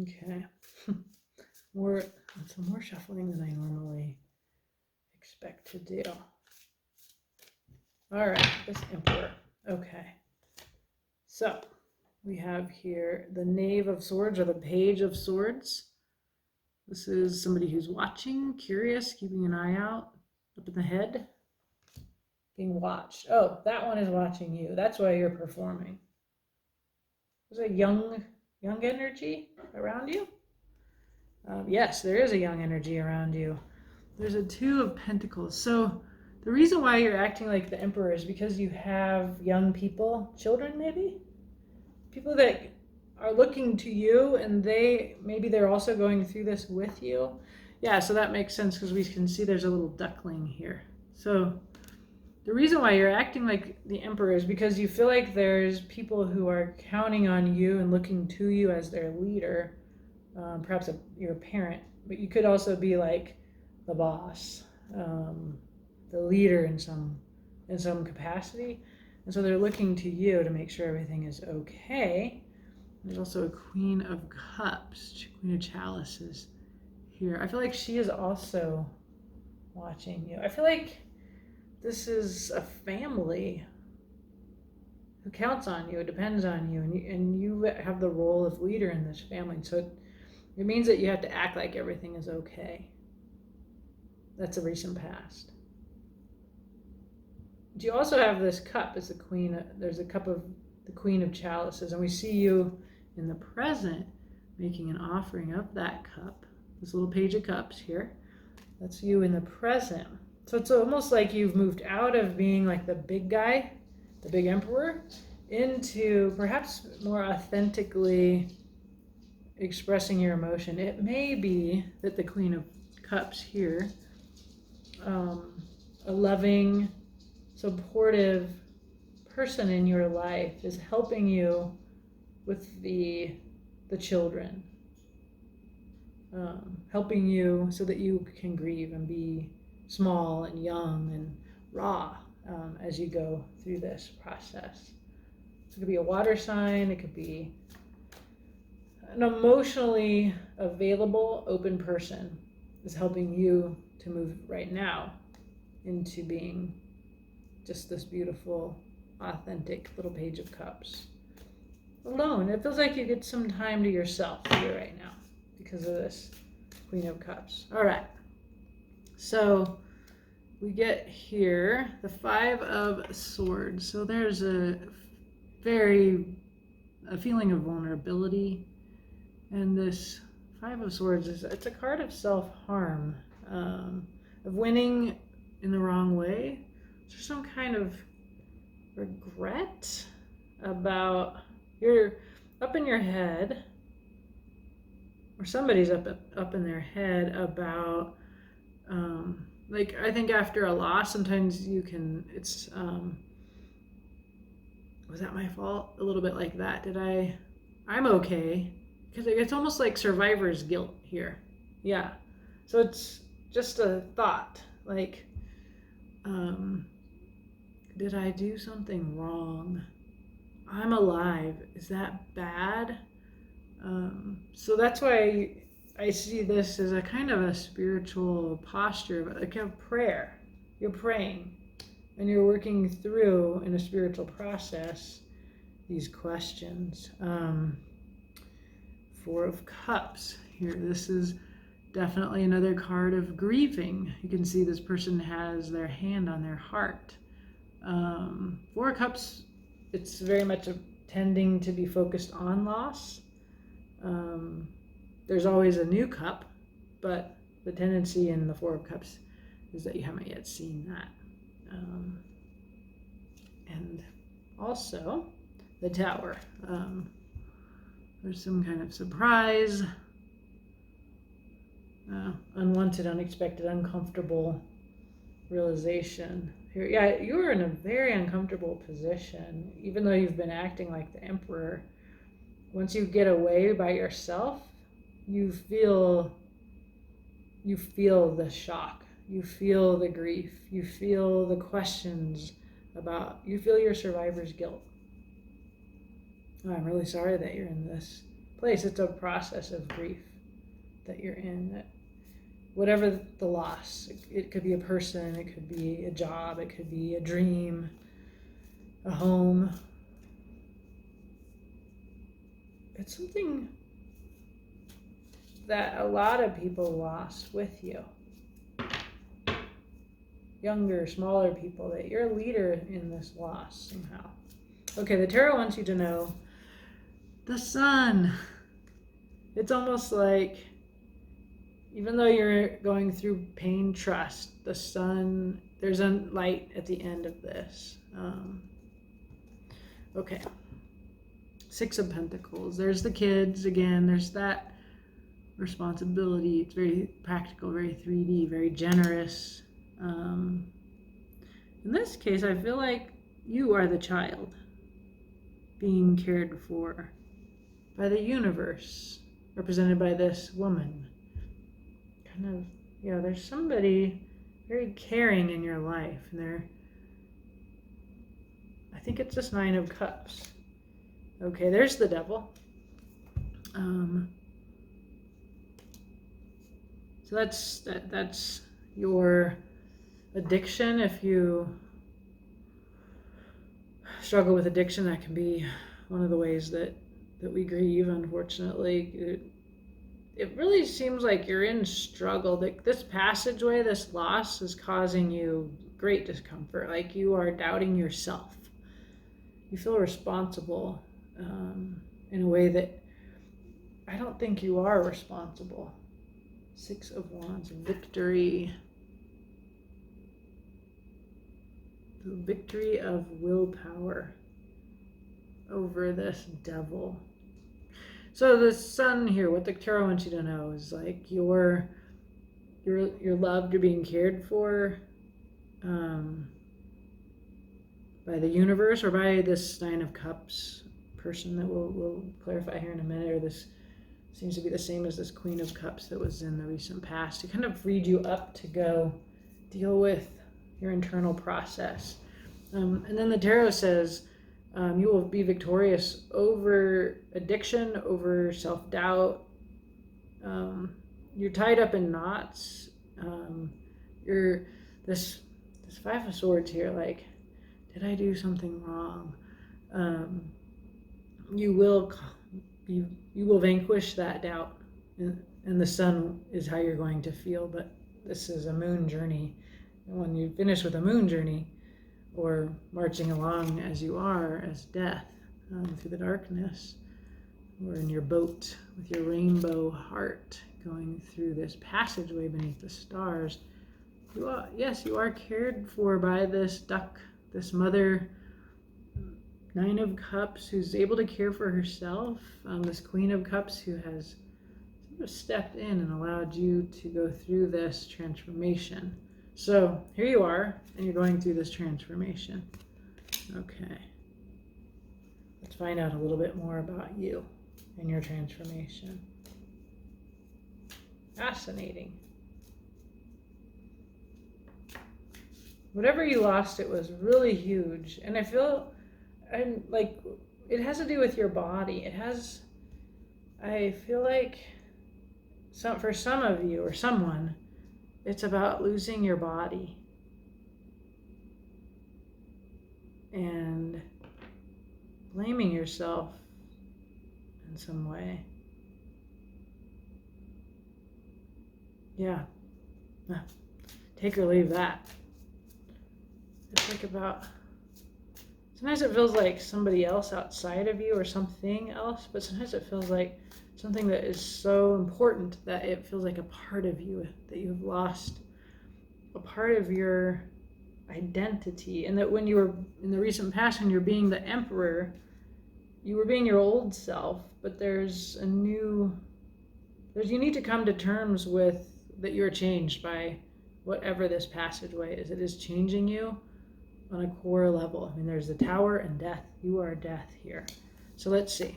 A: Okay. Some more shuffling than I normally expect to do. All right, this Emperor. Okay. So we have here the Knave of Swords or the Page of Swords. This is somebody who's watching, curious, keeping an eye out, up in the head, being watched. Oh, that one is watching you. That's why you're performing. There's a young energy around you. Yes, there is a young energy around you. There's a Two of Pentacles. So the reason why you're acting like the Emperor is because you have young people, children maybe, people that are looking to you, and they're also going through this with you. Yeah, so that makes sense because we can see there's a little duckling here. So the reason why you're acting like the Emperor is because you feel like there's people who are counting on you and looking to you as their leader, perhaps your parent, but you could also be like the boss, the leader in some capacity, and so they're looking to you to make sure everything is okay. There's also a Queen of Cups, Queen of Chalices here. I feel like she is also watching you. I feel like this is a family who counts on you, depends on you, and you have the role of leader in this family. So it means that you have to act like everything is okay. That's a recent past. But you also have this cup as the queen. There's a cup of the Queen of Chalices, and we see you in the present making an offering of that cup. This little Page of Cups here. That's you in the present. So it's almost like you've moved out of being like the big guy, the big emperor, into perhaps more authentically expressing your emotion. It may be that the Queen of Cups here, a loving, supportive person in your life, is helping you with the children, helping you so that you can grieve and be small and young and raw as you go through this process. So it could be a water sign, it could be an emotionally available, open person is helping you to move right now into being just this beautiful, authentic little Page of Cups. Alone. It feels like you get some time to yourself here right now because of this Queen of Cups. All right. So we get here the Five of Swords. So there's a feeling of vulnerability. And this Five of Swords it's a card of self-harm, of winning in the wrong way. There's some kind of regret about you're up in your head, or somebody's up in their head about I think after a loss sometimes it's was that my fault? A little bit like that. I'm okay. Because it's almost like survivor's guilt here. Yeah. So it's just a thought. Like, did I do something wrong? I'm alive. Is that bad? So that's why I see this as a kind of a spiritual posture, but like a prayer. You're praying and you're working through in a spiritual process these questions. Four of Cups here. This is definitely another card of grieving. You can see this person has their hand on their heart. Four of Cups, it's very much tending to be focused on loss. There's always a new cup, but the tendency in the Four of Cups is that you haven't yet seen that. And also the Tower. There's some kind of surprise, unwanted, unexpected, uncomfortable realization. Here, yeah, you're in a very uncomfortable position, even though you've been acting like the Emperor. Once you get away by yourself, you feel the shock, you feel the grief, you feel the questions you feel your survivor's guilt. Oh, I'm really sorry that you're in this place. It's a process of grief that you're in. That whatever the loss, it could be a person, it could be a job, it could be a dream, a home. It's something that a lot of people lost with you. Younger, smaller people, that you're a leader in this loss somehow. Okay, the tarot wants you to know the Sun. It's almost like, even though you're going through pain, trust the Sun. There's a light at the end of this. Okay. Six of Pentacles. There's the kids again. There's that responsibility. It's very practical, very 3D, very generous. In this case, I feel like you are the child being cared for by the universe, represented by this woman. Kind of, there's somebody very caring in your life, and I think it's this Nine of Cups. Okay, there's the Devil. So that's your addiction. If you struggle with addiction, that can be one of the ways that we grieve, unfortunately. It really seems like you're in struggle. This passageway, this loss, is causing you great discomfort. Like you are doubting yourself. You feel responsible in a way that I don't think you are responsible. Six of Wands, victory. The victory of willpower over this devil. So the Sun here, what the tarot wants you to know is like you're loved, you're being cared for by the universe or by this Nine of Cups person that we'll clarify here in a minute, or this seems to be the same as this Queen of Cups that was in the recent past, to kind of freed you up to go deal with your internal process. And then the tarot says you will be victorious over addiction, over self-doubt. You're tied up in knots. You're this Five of Swords here, like, did I do something wrong? You will vanquish that doubt, and the Sun is how you're going to feel. But this is a moon journey, and when you finish with a moon journey, or marching along as you are as death through the darkness, or in your boat with your rainbow heart going through this passageway beneath the stars, you are cared for by this duck, this mother, Nine of Cups, who's able to care for herself, this Queen of Cups who has sort of stepped in and allowed you to go through this transformation. So here you are, and you're going through this transformation. Okay. Let's find out a little bit more about you and your transformation. Fascinating. Whatever you lost, it was really huge. And I feel, and like, it has to do with your body. I feel like for some of you or someone, it's about losing your body. And blaming yourself in some way. Yeah. Take or leave that. It's like sometimes it feels like somebody else outside of you or something else, but sometimes it feels like something that is so important that it feels like a part of you that you've lost, a part of your identity. And that when you were in the recent past, when you're being the emperor, you were being your old self, but you need to come to terms with that you're changed by whatever this passageway is. It is changing you on a core level. I mean, there's the Tower and death. You are death here. So let's see.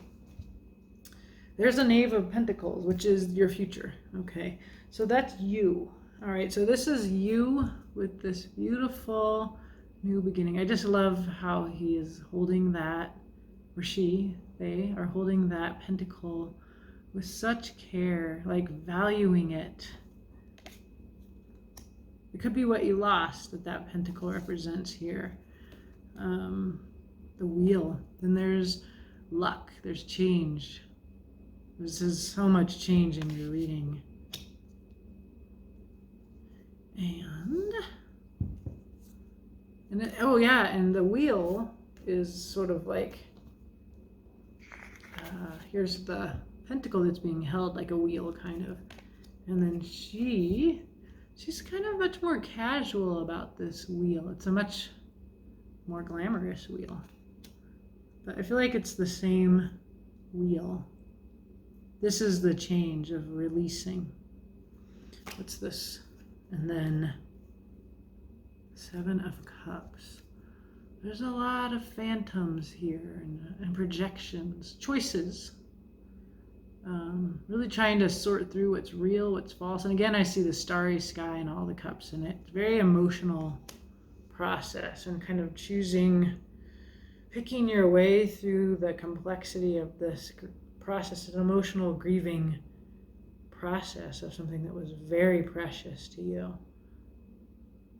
A: There's a Knave of Pentacles, which is your future. Okay, so that's you. All right, so this is you with this beautiful new beginning. I just love how he is holding that, or they are holding that pentacle with such care, like valuing it. It could be what you lost that pentacle represents here. The wheel. Then there's luck. There's change. This is so much change in your reading. And the wheel is sort of like, here's the pentacle that's being held like a wheel kind of. And then she's kind of much more casual about this wheel. It's a much more glamorous wheel. But I feel like it's the same wheel. This is the change of releasing. What's this? And then 7 of Cups. There's a lot of phantoms here and projections, choices. Really trying to sort through what's real, what's false. And again, I see the starry sky and all the cups in it. It's a very emotional process and kind of picking your way through the complexity of this process, an emotional grieving process of something that was very precious to you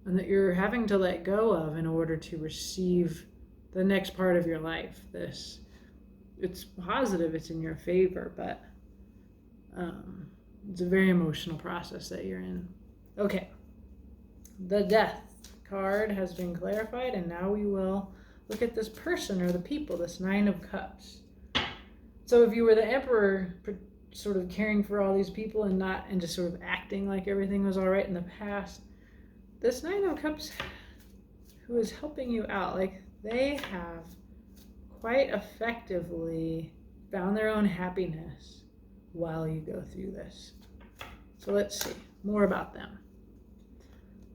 A: and that you're having to let go of in order to receive the next part of your life. It's positive, it's in your favor, but it's a very emotional process that you're in. Okay, the Death card has been clarified, and now we will look at this person or the people, this 9 of Cups. So if you were the Emperor, sort of caring for all these people and just sort of acting like everything was all right in the past, this 9 of Cups, who is helping you out, like they have quite effectively found their own happiness while you go through this. So let's see more about them.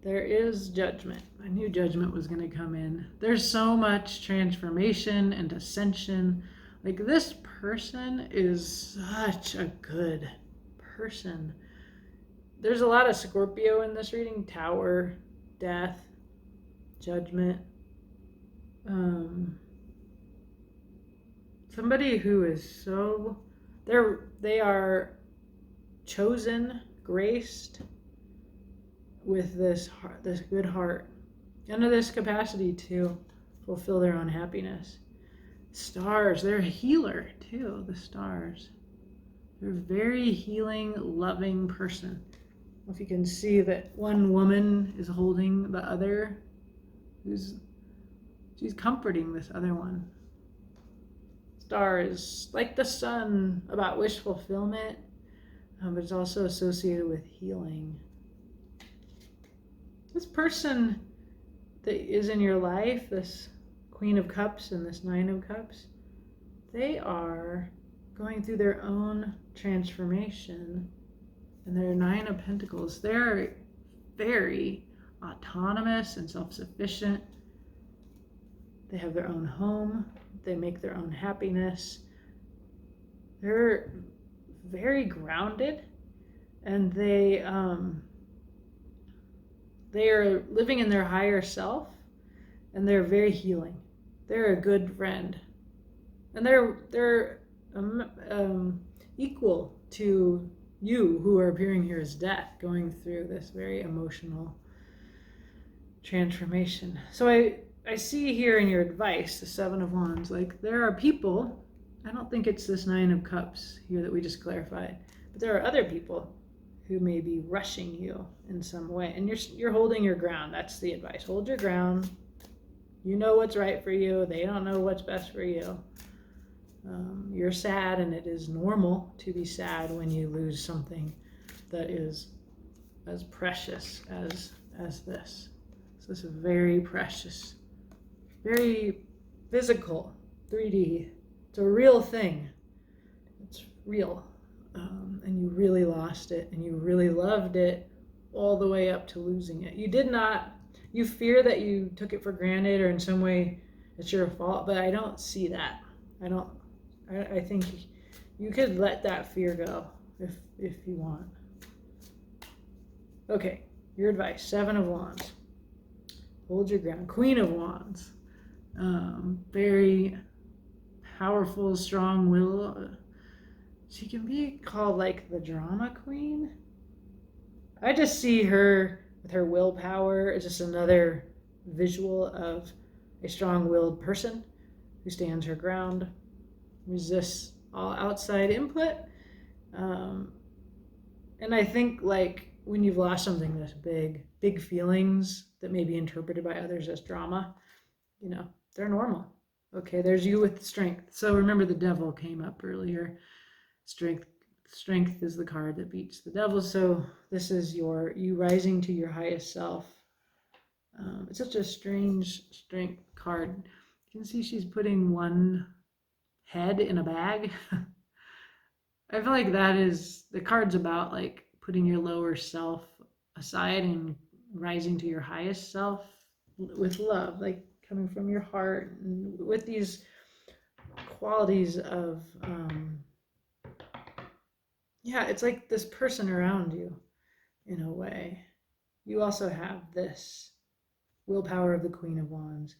A: There is Judgment. I knew Judgment was going to come in. There's so much transformation and ascension. Like this person is such a good person. There's a lot of Scorpio in this reading. Tower, Death, Judgment. Somebody who is they are chosen, graced with this good heart and this capacity to fulfill their own happiness. Stars, they're a healer too, the stars. They're a very healing, loving person. If you can see that one woman is holding the other, she's comforting this other one. Star is like the sun, about wish fulfillment, but it's also associated with healing. This person that is in your life, this Queen of Cups and this 9 of Cups, they are going through their own transformation. And their 9 of Pentacles, they're very autonomous and self-sufficient. They have their own home. They make their own happiness. They're very grounded, and they are living in their higher self, and they're very healing. They're a good friend, and they're equal to you, who are appearing here as death, going through this very emotional transformation. So I see here in your advice, the Seven of Wands, like there are people, I don't think it's this Nine of Cups here that we just clarified, but there are other people who may be rushing you in some way, and you're holding your ground. That's the advice. Hold your ground. You know what's right for you. They don't know what's best for you. You're sad, and it is normal to be sad when you lose something that is as precious as this. So this is very precious, very physical, 3D. It's a real thing. It's real. And you really lost it, and you really loved it all the way up to losing it. You fear that you took it for granted, or in some way it's your fault, but I don't see that. I think you could let that fear go if you want. Okay, your advice, Seven of Wands. Hold your ground. Queen of Wands. Very powerful, strong will. She can be called like the drama queen. I just see her with her willpower as just another visual of a strong-willed person who stands her ground, resists all outside input. And I think like when you've lost something this big feelings that may be interpreted by others as drama, they're normal. Okay, there's you with strength. So remember, the devil came up earlier. Strength is the card that beats the devil. So this is you rising to your highest self. It's such a strange strength card. You can see she's putting one head in a bag. I feel like that is the card's about like putting your lower self aside and rising to your highest self with love, like coming from your heart, and with these qualities of it's like this person around you in a way. You also have this willpower of the Queen of Wands,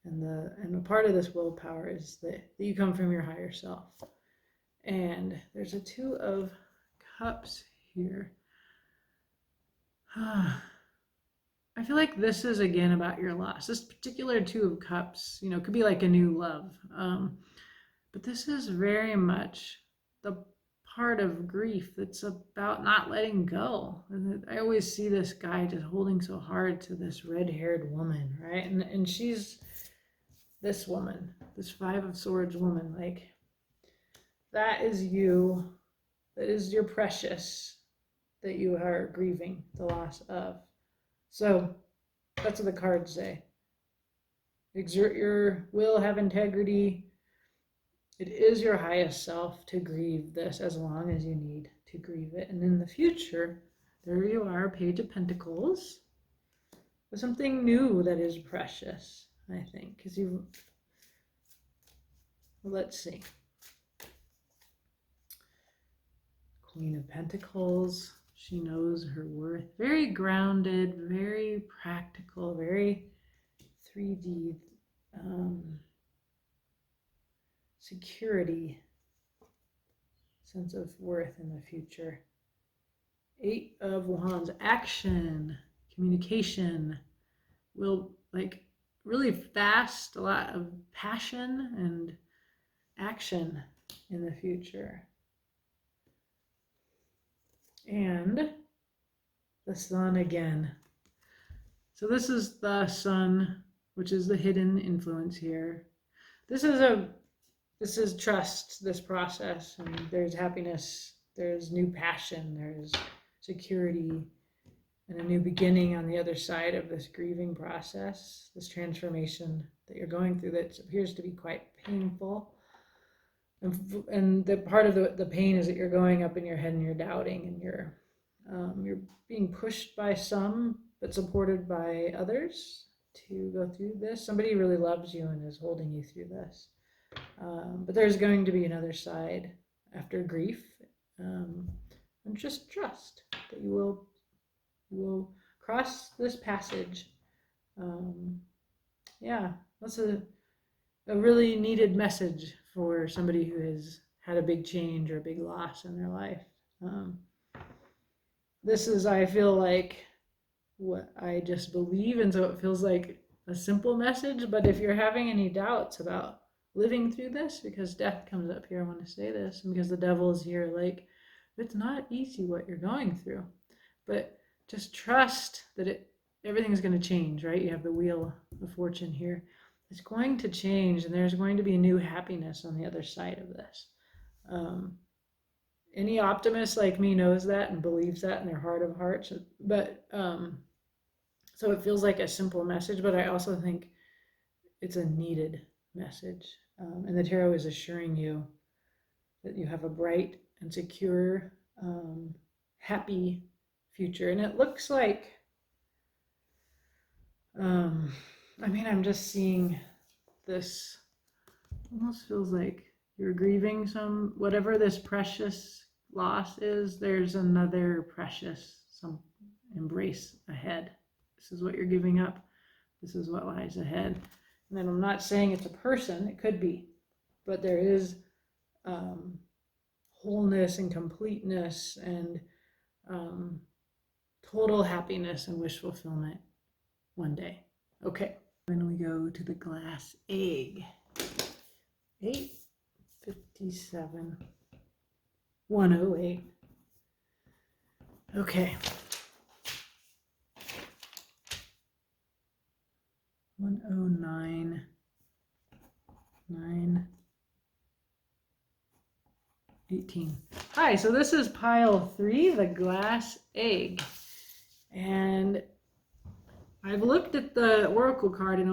A: and a part of this willpower is that you come from your higher self. And there's a Two of Cups here. I feel like this is again about your loss. This particular Two of Cups, could be like a new love. But this is very much the part of grief that's about not letting go. And I always see this guy just holding so hard to this red-haired woman, right? And she's this woman, this Five of Swords woman, like that is you, that is your precious, that you are grieving the loss of. So that's what the cards say. Exert your will, have integrity. It is your highest self to grieve this as long as you need to grieve it. And in the future, there you are, Page of Pentacles, with something new that is precious, I think. Because let's see. Queen of Pentacles, she knows her worth. Very grounded, very practical, very 3D. Security, sense of worth in the future. Eight of Wands, action, communication, will like really fast, a lot of passion and action in the future. And the Sun again. So this is the Sun, which is the hidden influence here. This is trust, this process, and there's happiness, there's new passion, there's security, and a new beginning on the other side of this grieving process, this transformation that you're going through that appears to be quite painful. And the part of the pain is that you're going up in your head and you're doubting, and you're being pushed by some, but supported by others. to go through this. Somebody really loves you and is holding you through this. But there's going to be another side after grief. And just trust that you will cross this passage. Yeah, that's a really needed message for somebody who has had a big change or a big loss in their life. This is, I feel like, what I just believe, and so it feels like a simple message. But if you're having any doubts about living through this, because death comes up here, I want to say this, and because the devil is here, like, it's not easy what you're going through, but just trust that everything's going to change, right? You have the wheel of fortune here. It's going to change, and there's going to be new happiness on the other side of this. Any optimist like me knows that and believes that in their heart of hearts. But so it feels like a simple message, but I also think it's a needed message. And the tarot is assuring you that you have a bright and secure, happy future. And it looks like, I'm just seeing this, almost feels like you're grieving whatever this precious loss is, there's another precious, some embrace ahead. This is what you're giving up. This is what lies ahead. And then I'm not saying it's a person, it could be, but there is wholeness and completeness and total happiness and wish fulfillment one day. Okay, then we go to the glass egg. 857 108. Okay. 109 9 18. Hi, so this is pile 3, the glass egg. And I've looked at the oracle card in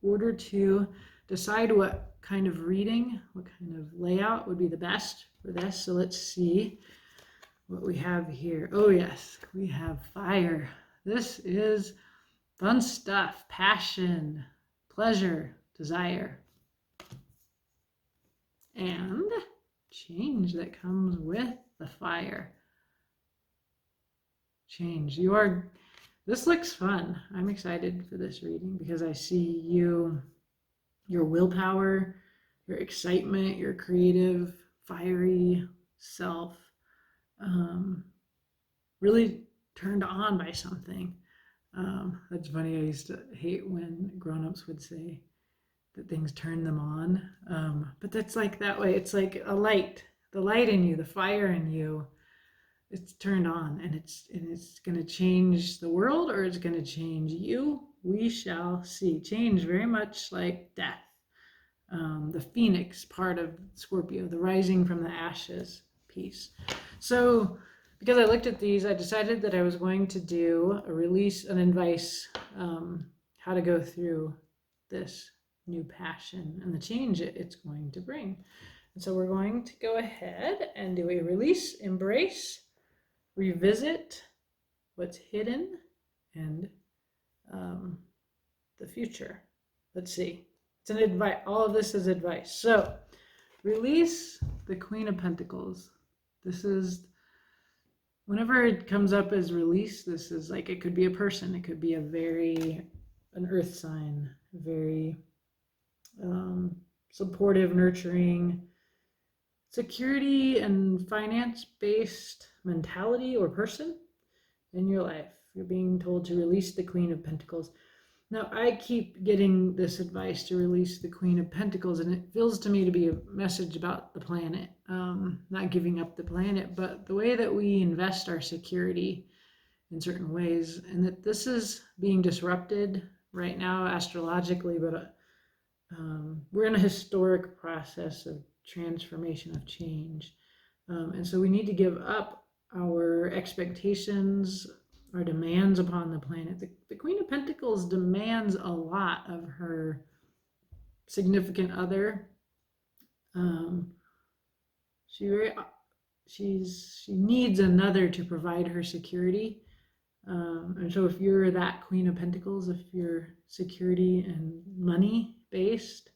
A: order to decide what kind of reading, what kind of layout would be the best for this. So let's see what we have here. Oh yes, we have fire. This is fun stuff, passion, pleasure, desire, and change that comes with the fire. Change. This looks fun. I'm excited for this reading because I see your willpower, your excitement, your creative, fiery self really turned on by something. That's funny. I used to hate when grown-ups would say that things turn them on. But that's like that way. It's like a light, the light in you, the fire in you. It's turned on, and it's going to change the world, or it's going to change you. We shall see. Change, very much like death. The phoenix part of Scorpio, the rising from the ashes piece. So because I looked at these, I decided that I was going to do an advice, how to go through this new passion and the change it's going to bring. And so we're going to go ahead and do a release, embrace, revisit what's hidden, and the future. Let's see. It's an advice. All of this is advice. So release the Queen of Pentacles. This is, whenever it comes up as release, this is like, it could be a person. It could be an earth sign, very supportive, nurturing, security and finance-based mentality or person in your life. You're being told to release the Queen of Pentacles. Now, I keep getting this advice to release the Queen of Pentacles, and it feels to me to be a message about the planet, not giving up the planet, but the way that we invest our security in certain ways, and that this is being disrupted right now astrologically, but we're in a historic process of transformation, of change. And so we need to give up our expectations, our demands upon the planet. The Queen of Pentacles demands a lot of her significant other. She needs another to provide her security. And so if you're that Queen of Pentacles, if you're security and money based,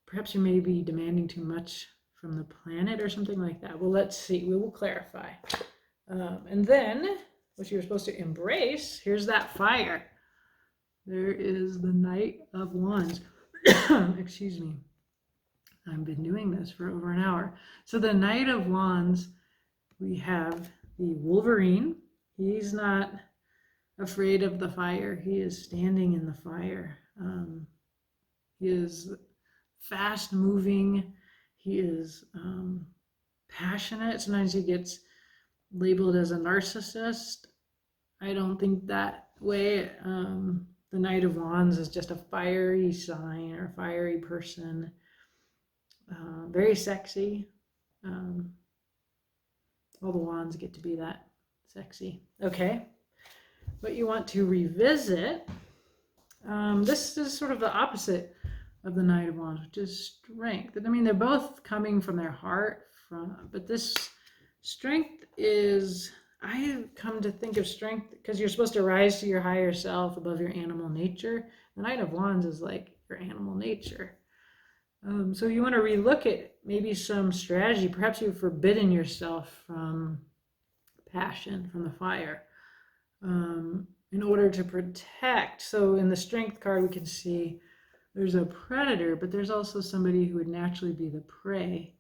A: perhaps you may be demanding too much from the planet or something like that. Well, let's see. We will clarify. And then what you're supposed to embrace, here's that fire. There is the Knight of Wands. Excuse me. I've been doing this for over an hour. So the Knight of Wands, we have the Wolverine. He's not afraid of the fire. He is standing in the fire. He is fast moving. He is passionate. Sometimes he gets labeled as a narcissist. I don't think that way. The Knight of Wands is just a fiery sign or a fiery person. Very sexy. All the wands get to be that sexy. Okay. What you want to revisit, this is sort of the opposite of the Knight of Wands, which is strength. I mean, they're both coming from their heart, but this strength is, I have come to think of strength because you're supposed to rise to your higher self above your animal nature. The Knight of Wands is like your animal nature. So you want to relook at maybe some strategy. Perhaps you've forbidden yourself from passion, from the fire, in order to protect. So in the strength card, we can see there's a predator, but there's also somebody who would naturally be the prey.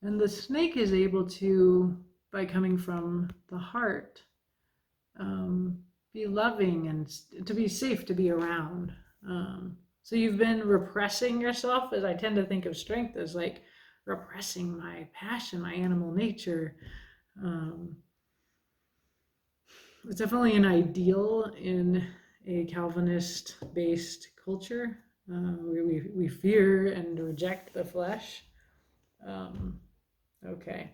A: And the snake is able to, by coming from the heart, be loving and to be safe to be around. So you've been repressing yourself, as I tend to think of strength as like repressing my passion, my animal nature. It's definitely an ideal in a Calvinist-based culture. We fear and reject the flesh. Okay.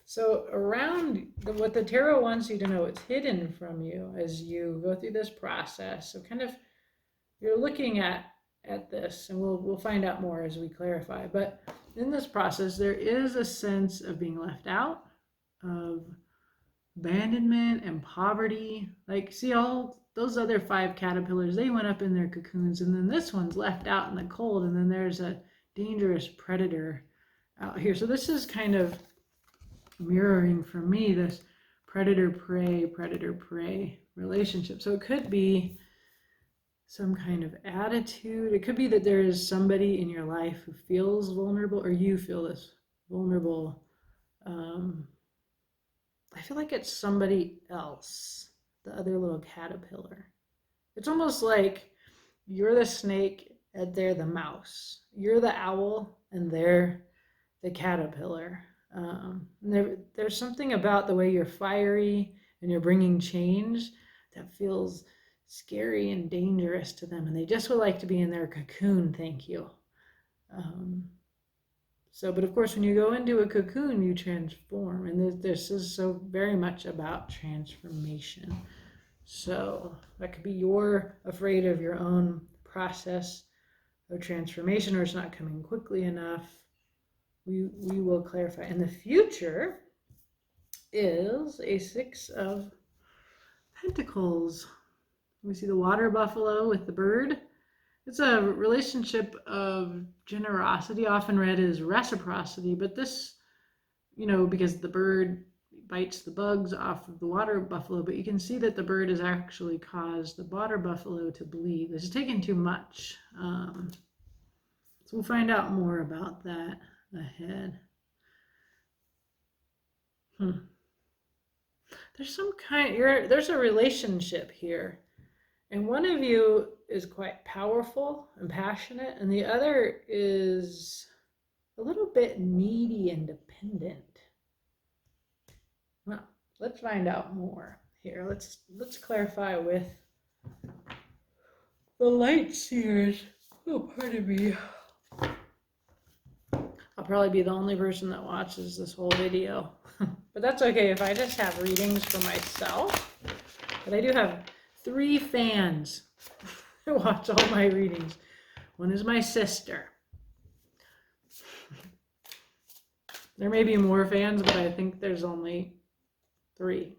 A: So around what the tarot wants you to know, it's hidden from you as you go through this process. So kind of you're looking at this, and we'll find out more as we clarify. But in this process, there is a sense of being left out, of abandonment and poverty. Like, see, all those other 5 caterpillars, they went up in their cocoons, and then this one's left out in the cold, and then there's a dangerous predator out here. So this is kind of mirroring for me this predator-prey relationship. So it could be some kind of attitude. It could be that there is somebody in your life who feels vulnerable, or you feel this vulnerable. I feel like it's somebody else, the other little caterpillar. It's almost like you're the snake and they're the mouse. You're the owl and they're the caterpillar. There's something about the way you're fiery and you're bringing change that feels scary and dangerous to them, and they just would like to be in their cocoon. Thank you. But of course, when you go into a cocoon, you transform, and this is so very much about transformation. So that could be you're afraid of your own process of transformation, or it's not coming quickly enough. We will clarify. And the future is a 6 of Pentacles. We see the water buffalo with the bird. It's a relationship of generosity, often read as reciprocity, but this, because the bird bites the bugs off of the water buffalo, but you can see that the bird has actually caused the water buffalo to bleed. This is taking too much. So we'll find out more about that ahead. There's there's a relationship here. And one of you is quite powerful and passionate, and the other is a little bit needy and dependent. Well, let's find out more here. Let's clarify with the light seers. Oh, pardon me. I'll probably be the only person that watches this whole video. But that's okay if I just have readings for myself. But I do have 3 fans who watch all my readings. One is my sister. There may be more fans, but I think there's only 3.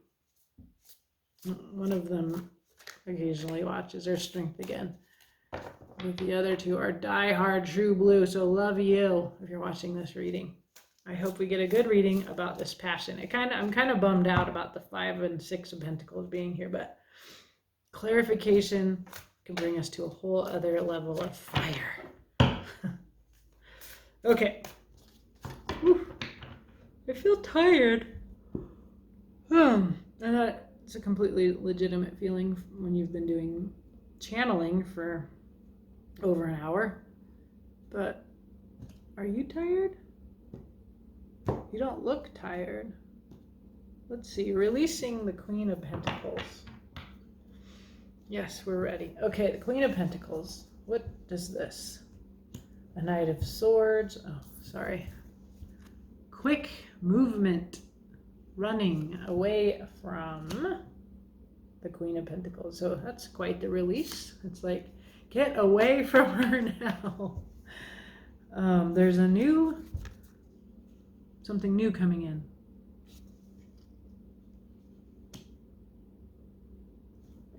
A: One of them occasionally watches her Strength again. But the other two are die-hard True Blue, so love you if you're watching this reading. I hope we get a good reading about this passion. I'm kind of bummed out about the 5 and 6 of Pentacles being here, but clarification can bring us to a whole other level of fire. Okay. Whew. I feel tired. And it's a completely legitimate feeling when you've been doing channeling for over an hour. But are you tired? You don't look tired. Let's see. Releasing the Queen of Pentacles. Yes, we're ready. Okay, the Queen of Pentacles. What does this? A Knight of Swords. Oh, sorry. Quick movement. Running away from the Queen of Pentacles. So that's quite the release. It's like, get away from her now. There's something new coming in.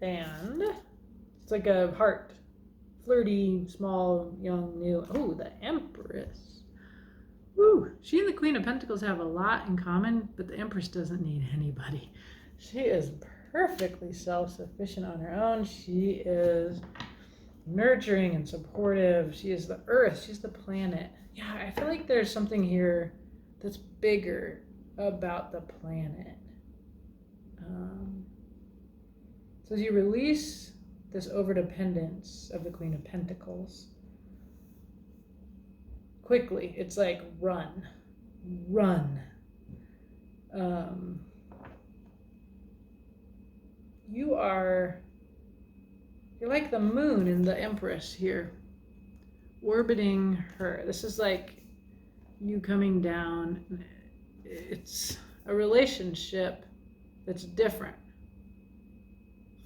A: And it's like a heart. Flirty, small, young, new. Oh, the Empress. Woo! She and the Queen of Pentacles have a lot in common, but the Empress doesn't need anybody. She is perfectly self-sufficient on her own. She is nurturing and supportive. She is the earth. She's the planet. Yeah, I feel like there's something here that's bigger about the planet. So as you release this overdependence of the Queen of Pentacles, quickly, it's like run. You're like the moon in the Empress here, orbiting her. This is like you coming down. It's a relationship that's different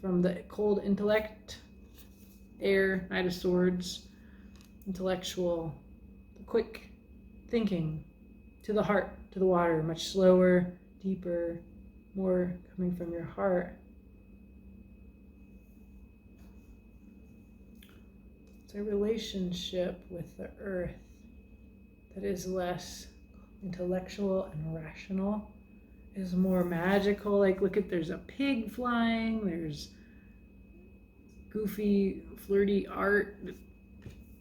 A: from the cold intellect, air, Knight of Swords, intellectual, quick thinking, to the heart, to the water, much slower, deeper, more coming from your heart. It's a relationship with the earth that is less intellectual and rational, is more magical. Like, look at, there's a pig flying, there's goofy, flirty art.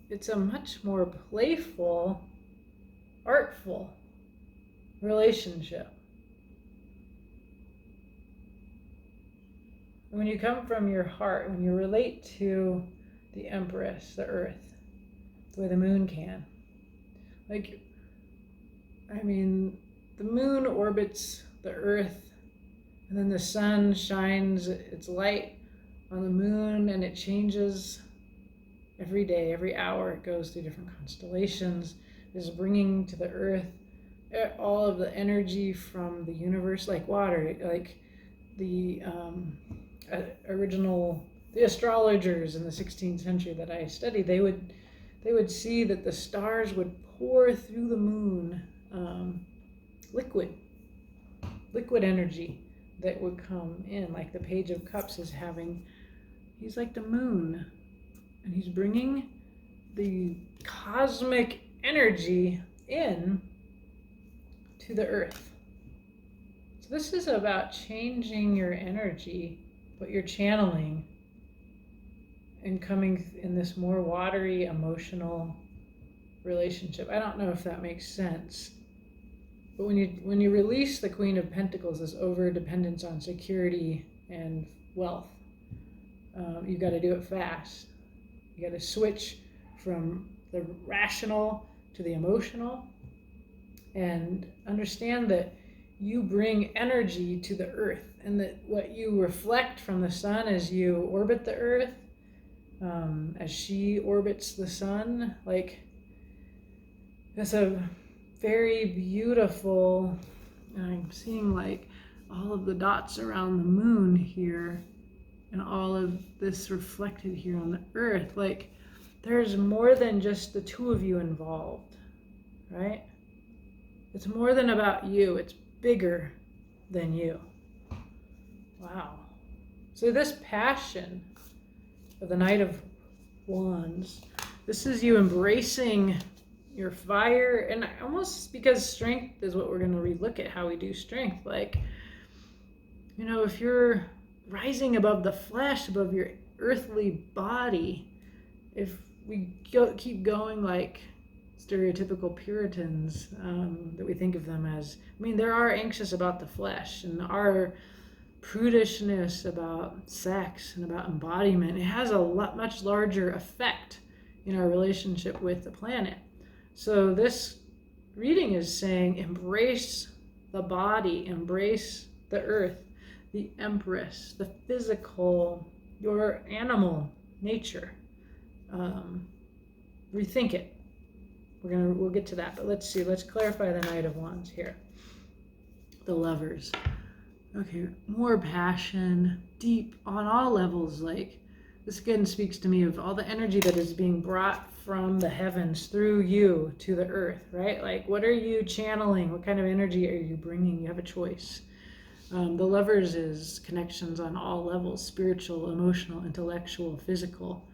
A: It's a much more playful, artful relationship. When you come from your heart, when you relate to the Empress, the earth, the way the moon can. Like, I mean, the moon orbits the earth, and then the sun shines its light on the moon, and it changes every day, every hour. It goes through different constellations. It's bringing to the earth all of the energy from the universe, like water, like the the astrologers in the 16th century that I studied, they would see that the stars would pour through the moon, liquid energy that would come in, like the Page of Cups is having. He's like the moon, and he's bringing the cosmic energy in to the earth. So this is about changing your energy, what you're channeling, and coming in this more watery, emotional relationship. I don't know if that makes sense. But when you release the Queen of Pentacles, this over-dependence on security and wealth, you got to do it fast. You got to switch from the rational to the emotional, and understand that you bring energy to the earth, and that what you reflect from the sun as you orbit the earth, as she orbits the sun, like, it's a very beautiful, and I'm seeing like all of the dots around the moon here, and all of this reflected here on the earth. Like, there's more than just the two of you involved, right? It's more than about you. It's bigger than you. Wow. So this passion of the Knight of Wands, this is you embracing your fire, and almost because strength is what we're going to relook at how we do strength. Like, if you're rising above the flesh, above your earthly body, if we keep going like stereotypical Puritans that we think of them as, they are anxious about the flesh, and our prudishness about sex and about embodiment, it has a much larger effect in our relationship with the planet. So this reading is saying embrace the body, embrace the earth, the empress, the physical, your animal nature. Rethink it. We'll get to that, but let's clarify the Knight of Wands here. The Lovers. Okay, more passion, deep on all levels. Like, this again speaks to me of all the energy that is being brought from the heavens through you to the earth, right? Like, what are you channeling? What kind of energy are you bringing? You have a choice. The Lovers is connections on all levels: spiritual, emotional, intellectual, physical.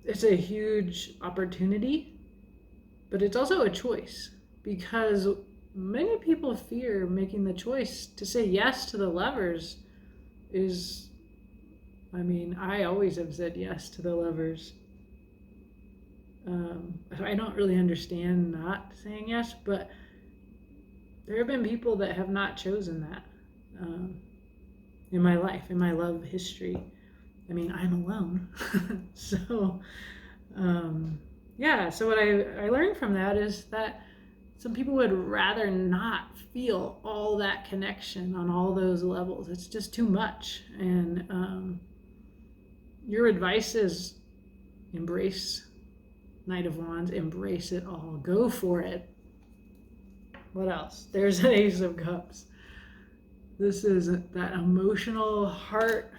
A: It's a huge opportunity, but it's also a choice, because many people fear making the choice to say yes to the Lovers. I always have said yes to the Lovers. I don't really understand not saying yes, but there have been people that have not chosen that in my life, in my love history. I'm alone. So, so what I learned from that is that some people would rather not feel all that connection on all those levels. It's just too much. And your advice is embrace Knight of Wands, embrace it all, go for it. What else? There's an Ace of Cups. This is that emotional heart,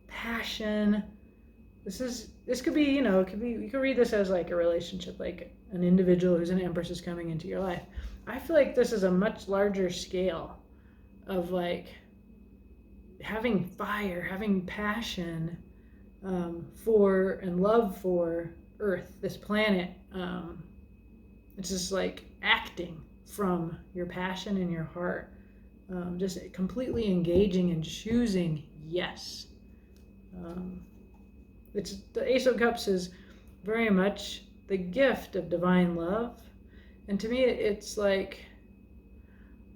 A: passion. This could be, you could read this as like a relationship, like an individual who's an empress is coming into your life. I feel like this is a much larger scale of like having fire, having passion for and love for Earth, this planet. It's just like acting from your passion in your heart, just completely engaging and choosing yes. It's the Ace of Cups is very much the gift of divine love, and to me it's like,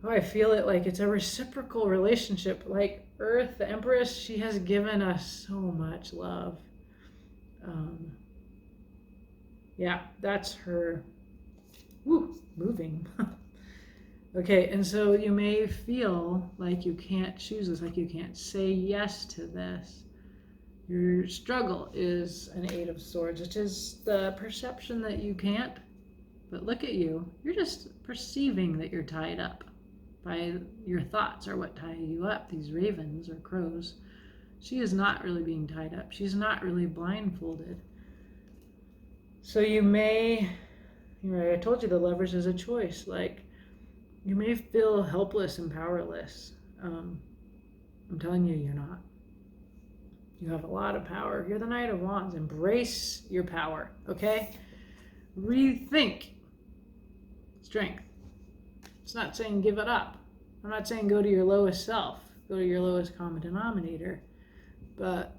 A: I feel it like it's a reciprocal relationship. Like Earth, the Empress, she has given us so much love. That's her moving. Okay, and so you may feel like you can't choose this, like you can't say yes to this. Your struggle is an Eight of Swords, which is the perception that you can't. But look at you. You're just perceiving that you're tied up by your thoughts are what tie you up, these ravens or crows. She is not really being tied up. She's not really blindfolded. So you may, I told you the Lovers is a choice. Like, you may feel helpless and powerless. I'm telling you, you're not. You have a lot of power. You're the Knight of Wands. Embrace your power, okay? Rethink strength. It's not saying give it up. I'm not saying go to your lowest self, go to your lowest common denominator, but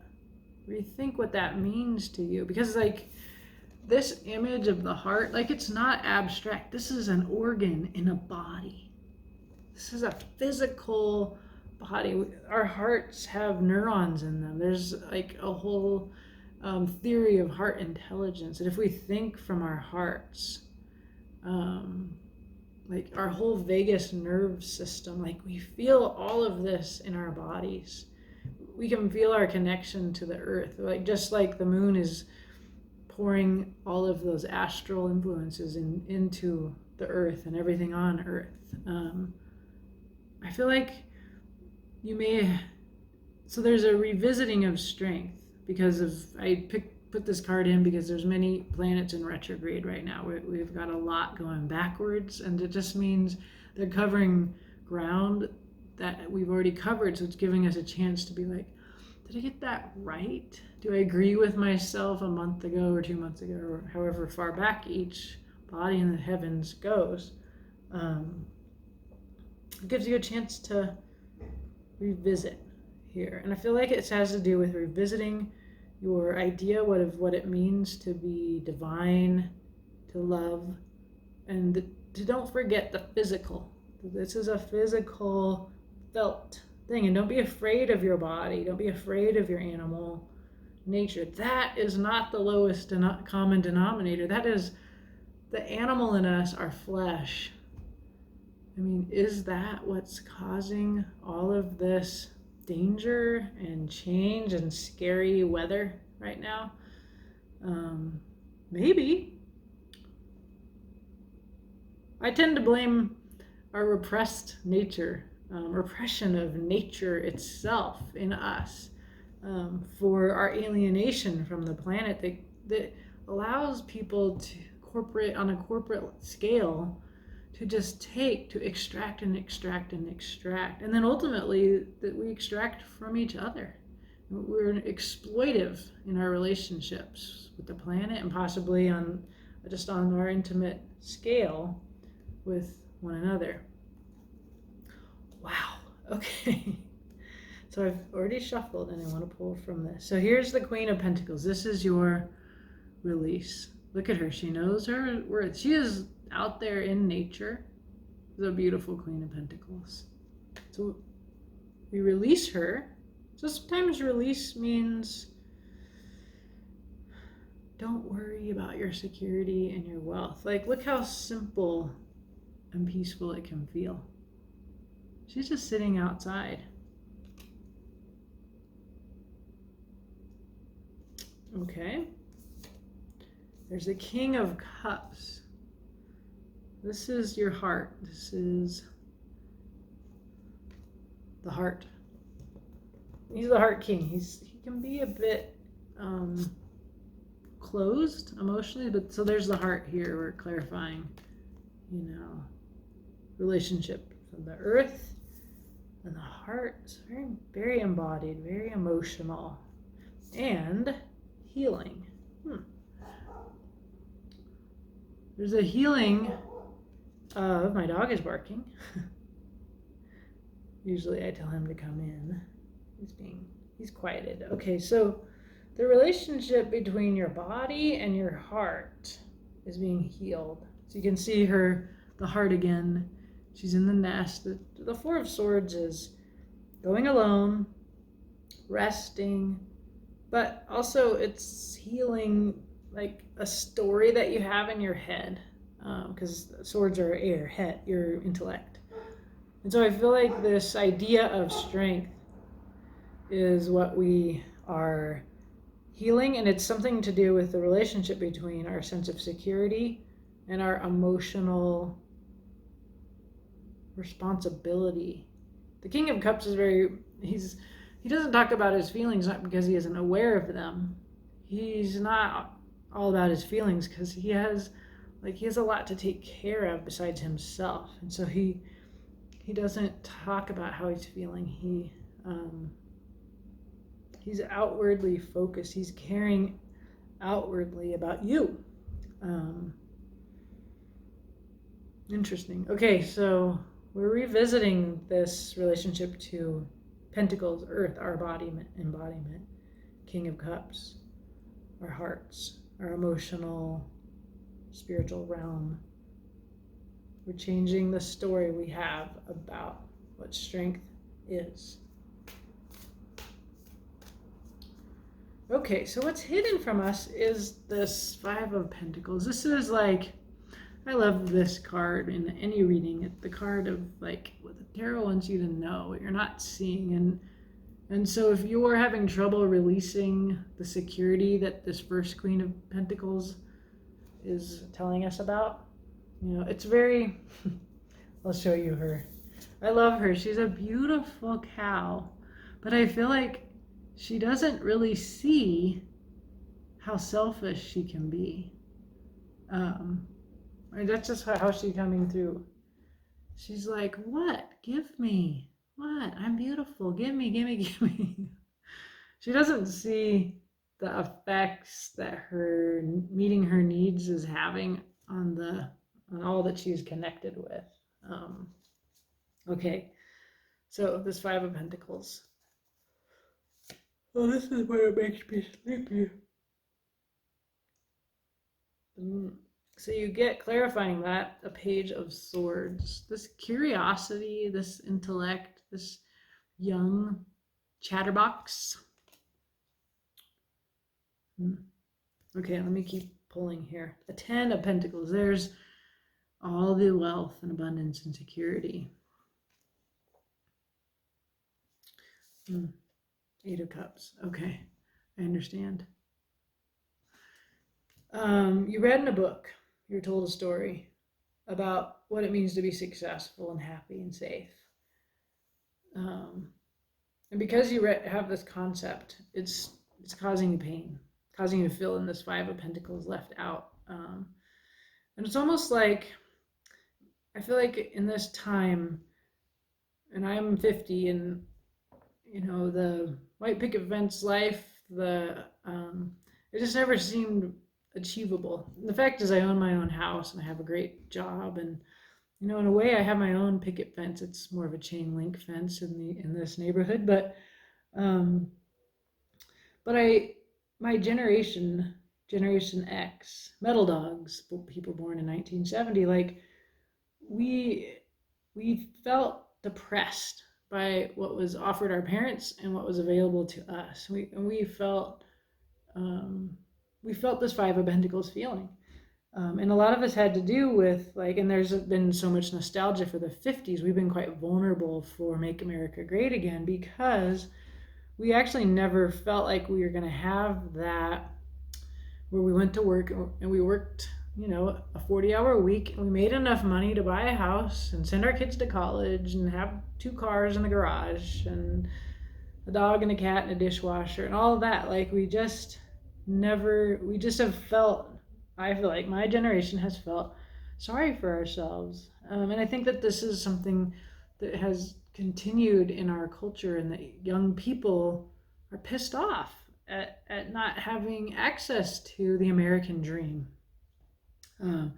A: rethink what that means to you. Because like this image of the heart, like it's not abstract. This is an organ in a body. This is a physical body. Our hearts have neurons in them. There's like a whole theory of heart intelligence. And if we think from our hearts, like our whole vagus nerve system, like we feel all of this in our bodies. We can feel our connection to the earth, like just like the moon is pouring all of those astral influences into the earth and everything on earth. I feel like so there's a revisiting of strength because I put this card in because there's many planets in retrograde right now. We've got a lot going backwards, and it just means they're covering ground that we've already covered. So it's giving us a chance to be like, did I get that right? Do I agree with myself a month ago or 2 months ago, or however far back each body in the heavens goes? It gives you a chance to revisit here. And I feel like it has to do with revisiting your idea of what it means to be divine, to love, and to don't forget the physical. This is a physical, felt thing. And don't be afraid of your body. Don't be afraid of your animal nature. That is not the lowest common denominator. That is the animal in us, our flesh. I mean, is that what's causing all of this danger and change and scary weather right now? Maybe. I tend to blame our repressed nature, repression of nature itself in us, for our alienation from the planet that allows people to on a corporate scale to just to extract and extract and extract. And then ultimately that we extract from each other. We're exploitive in our relationships with the planet and possibly on our intimate scale with one another. Wow. Okay. So I've already shuffled and I want to pull from this. So here's the Queen of Pentacles. This is your release. Look at her. She knows her worth. She is out there in nature. The beautiful Queen of Pentacles. So we release her. So sometimes release means don't worry about your security and your wealth. Like, look how simple and peaceful it can feel. She's just sitting outside. Okay. There's the King of Cups. This is your heart. This is the heart. He's the heart king. He can be a bit closed emotionally, but so there's the heart here. We're clarifying, relationship from the earth and the heart. It's very, very embodied, very emotional, and healing. There's a healing of my dog is barking. Usually I tell him to come in. He's quieted. Okay, so the relationship between your body and your heart is being healed. So you can see the heart again. She's in the nest. The Four of Swords is going alone, resting, but also it's healing like a story that you have in your head, because swords are your intellect. And so I feel like this idea of strength is what we are healing, and it's something to do with the relationship between our sense of security and our emotional responsibility. The King of Cups is he doesn't talk about his feelings, not because he isn't aware of them. He's not all about his feelings because he has a lot to take care of besides himself, and so he doesn't talk about how he's feeling. He's outwardly focused. He's caring outwardly about you. Interesting. Okay, so we're revisiting this relationship to Pentacles, Earth, our embodiment, King of Cups, our hearts, our emotional, spiritual realm. We're changing the story we have about what strength is. Okay, so what's hidden from us is this Five of Pentacles. This is like, I love this card in any reading. It's the card of like what the tarot wants you to know, what you're not seeing. And so if you're having trouble releasing the security that this first Queen of Pentacles is telling us about, it's very, I'll show you her. I love her. She's a beautiful cow, but I feel like she doesn't really see how selfish she can be. That's just how she's coming through. She's like, what? Give me. What? I'm beautiful. Give me, give me, give me. She doesn't see the effects that her meeting her needs is having on all that she's connected with. Um, okay, so this Five of Pentacles. Oh, this is where it makes me sleepy. So you get, clarifying that, a Page of Swords. This curiosity, this intellect, this young chatterbox. Okay, let me keep pulling here. The Ten of Pentacles. There's all the wealth and abundance and security. Eight of Cups. Okay, I understand. You read in a book, you were told a story about what it means to be successful and happy and safe. And because you have this concept, it's causing you pain, causing you to feel in this Five of Pentacles left out. And it's almost like, I feel like in this time, and I'm 50, and you know, the white picket fence life, it just never seemed achievable. And the fact is, I own my own house and I have a great job, and you know, in a way, I have my own picket fence. It's more of a chain link fence in this neighborhood, but my generation X, metal dogs, people born in 1970, like we felt depressed by what was offered our parents and what was available to us. We felt this Five of Pentacles feeling. And a lot of us had to do with, like, and there's been so much nostalgia for the 50s. We've been quite vulnerable for Make America Great Again, because we actually never felt like we were going to have that, where we went to work and we worked, you know, a 40-hour week, and we made enough money to buy a house and send our kids to college and have 2 cars in the garage and a dog and a cat and a dishwasher and all of that. Like, we just have felt, I feel like my generation has felt sorry for ourselves. And I think that this is something that has continued in our culture, and that young people are pissed off at not having access to the American dream. And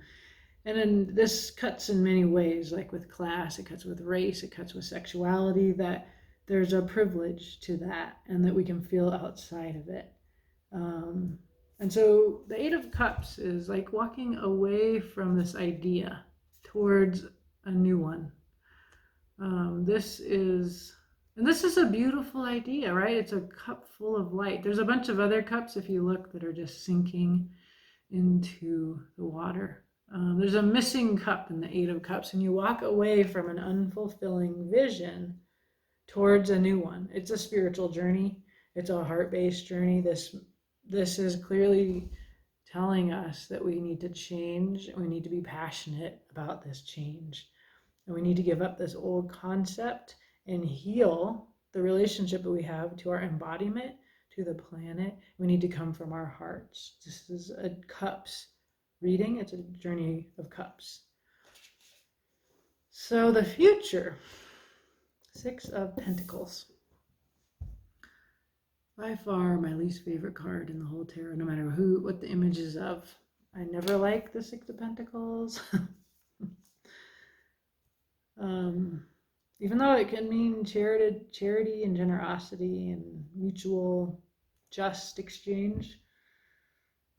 A: then this cuts in many ways, like with class, it cuts with race, it cuts with sexuality, that there's a privilege to that and that we can feel outside of it. And so the Eight of Cups is like walking away from this idea towards a new one. This is a beautiful idea, right? It's a cup full of light. There's a bunch of other cups, if you look, that are just sinking into the water. There's a missing cup in the Eight of Cups, and you walk away from an unfulfilling vision towards a new one. It's a spiritual journey. It's a heart-based journey. This is clearly telling us that we need to change, and we need to be passionate about this change. And we need to give up this old concept and heal the relationship that we have to our embodiment, to the planet. We need to come from our hearts. This is a cups reading. It's a journey of cups. So the future, Six of Pentacles. By far my least favorite card in the whole tarot, no matter what the image is of. I never like the Six of Pentacles. Even though it can mean charity and generosity and mutual just exchange,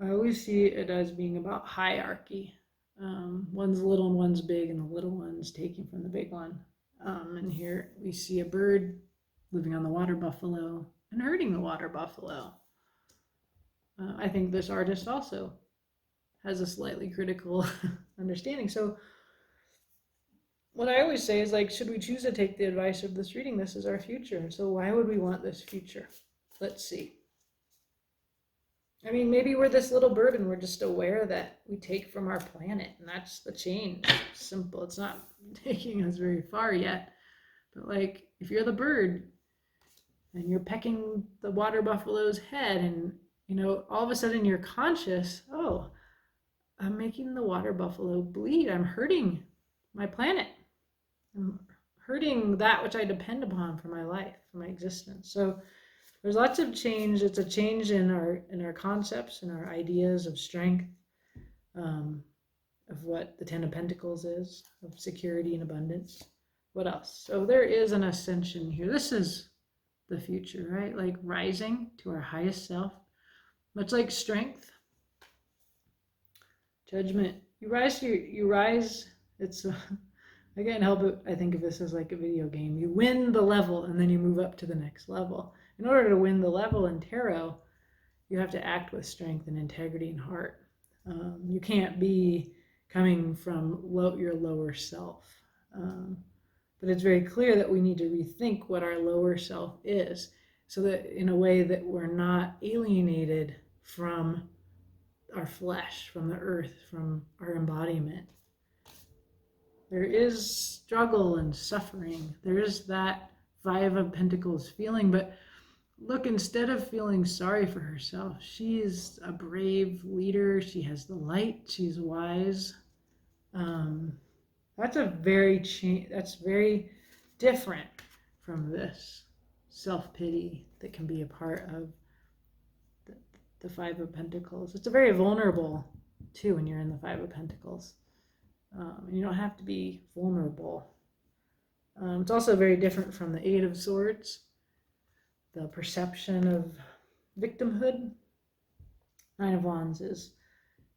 A: I always see it as being about hierarchy. One's little and one's big, and the little one's taking from the big one. And here we see a bird living on the water buffalo and hurting the water buffalo. I think this artist also has a slightly critical understanding. So what I always say is, like, should we choose to take the advice of this reading, this is our future. So why would we want this future? Let's see. I mean, maybe we're this little bird and we're just aware that we take from our planet, and that's the change. It's simple. It's not taking us very far yet. But like, if you're the bird and you're pecking the water buffalo's head, and you know, all of a sudden you're conscious, oh, I'm making the water buffalo bleed. I'm hurting my planet. I'm hurting that which I depend upon for my life, for my existence. So there's lots of change. It's a change in our concepts and our ideas of strength, of what the Ten of Pentacles is, of security and abundance. What else? So there is an ascension here. This is the future, right? Like rising to our highest self, much like strength, judgment. You rise. It's I can't help it. I think of this as like a video game. You win the level and then you move up to the next level. In order to win the level in tarot, you have to act with strength and integrity and heart. You can't be coming from your lower self. But it's very clear that we need to rethink what our lower self is, so that in a way that we're not alienated from our flesh, from the earth, from our embodiment. There is struggle and suffering. There is that Five of Pentacles feeling, but look, instead of feeling sorry for herself, she's a brave leader. She has the light. She's wise. That's very different from this self-pity that can be a part of the Five of Pentacles. It's a very vulnerable too when you're in the Five of Pentacles. You don't have to be vulnerable. It's also very different from the Eight of Swords, the perception of victimhood. Nine of Wands is,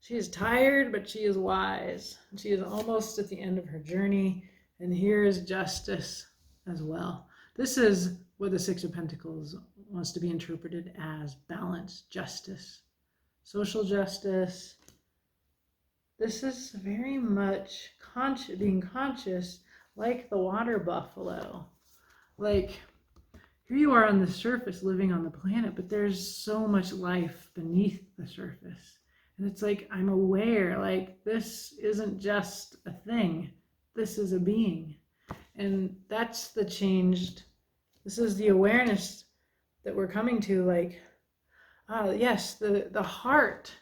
A: she is tired, but she is wise. She is almost at the end of her journey. And here is justice as well. This is what the Six of Pentacles wants to be interpreted as: balance, justice, social justice. This is very much being conscious, like the water buffalo. Like, here you are on the surface living on the planet, but there's so much life beneath the surface. And it's like, I'm aware, like, this isn't just a thing. This is a being. And that's the changed, this is the awareness that we're coming to, like, yes, the heart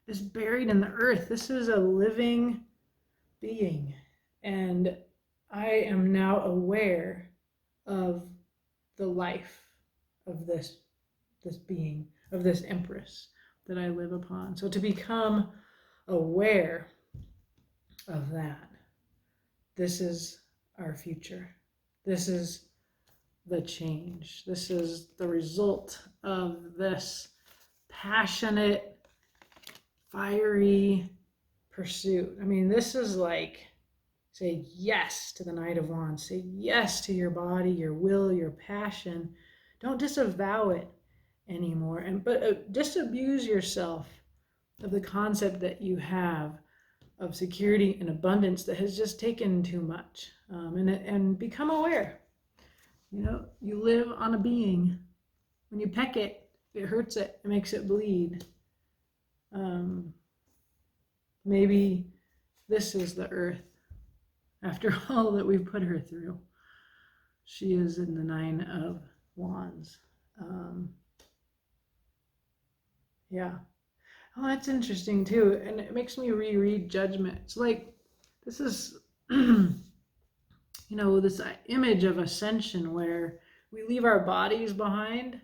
A: is buried in the earth. This is a living being. And I am now aware of the life of this being, of this empress that I live upon. So to become aware of that, this is our future. This is the change. This is the result of this passionate, fiery pursuit. I mean, this is like, say yes to the Knight of Wands. Say yes to your body, your will, your passion. Don't disavow it anymore, but disabuse yourself of the concept that you have of security and abundance that has just taken too much, and become aware. You know, you live on a being. When you peck it, it hurts it, it makes it bleed. Maybe this is the earth after all that we've put her through. She is in the Nine of Wands. Yeah. Oh, that's interesting too. And it makes me reread Judgment. It's like, this is, this image of ascension where we leave our bodies behind.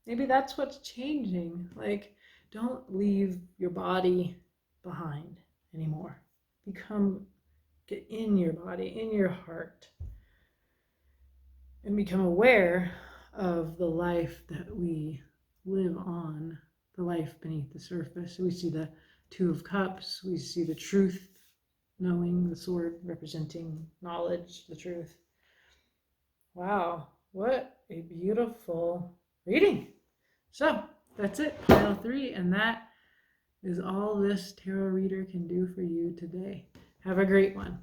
A: Maybe that's what's changing. Like, don't leave your body behind anymore. Get in your body, in your heart, and become aware of the life that we live on, the life beneath the surface. We see the Two of Cups, we see the truth, knowing, the sword representing knowledge, the truth. Wow, what a beautiful reading. So that's it, pile 3, and that is all this tarot reader can do for you today. Have a great one.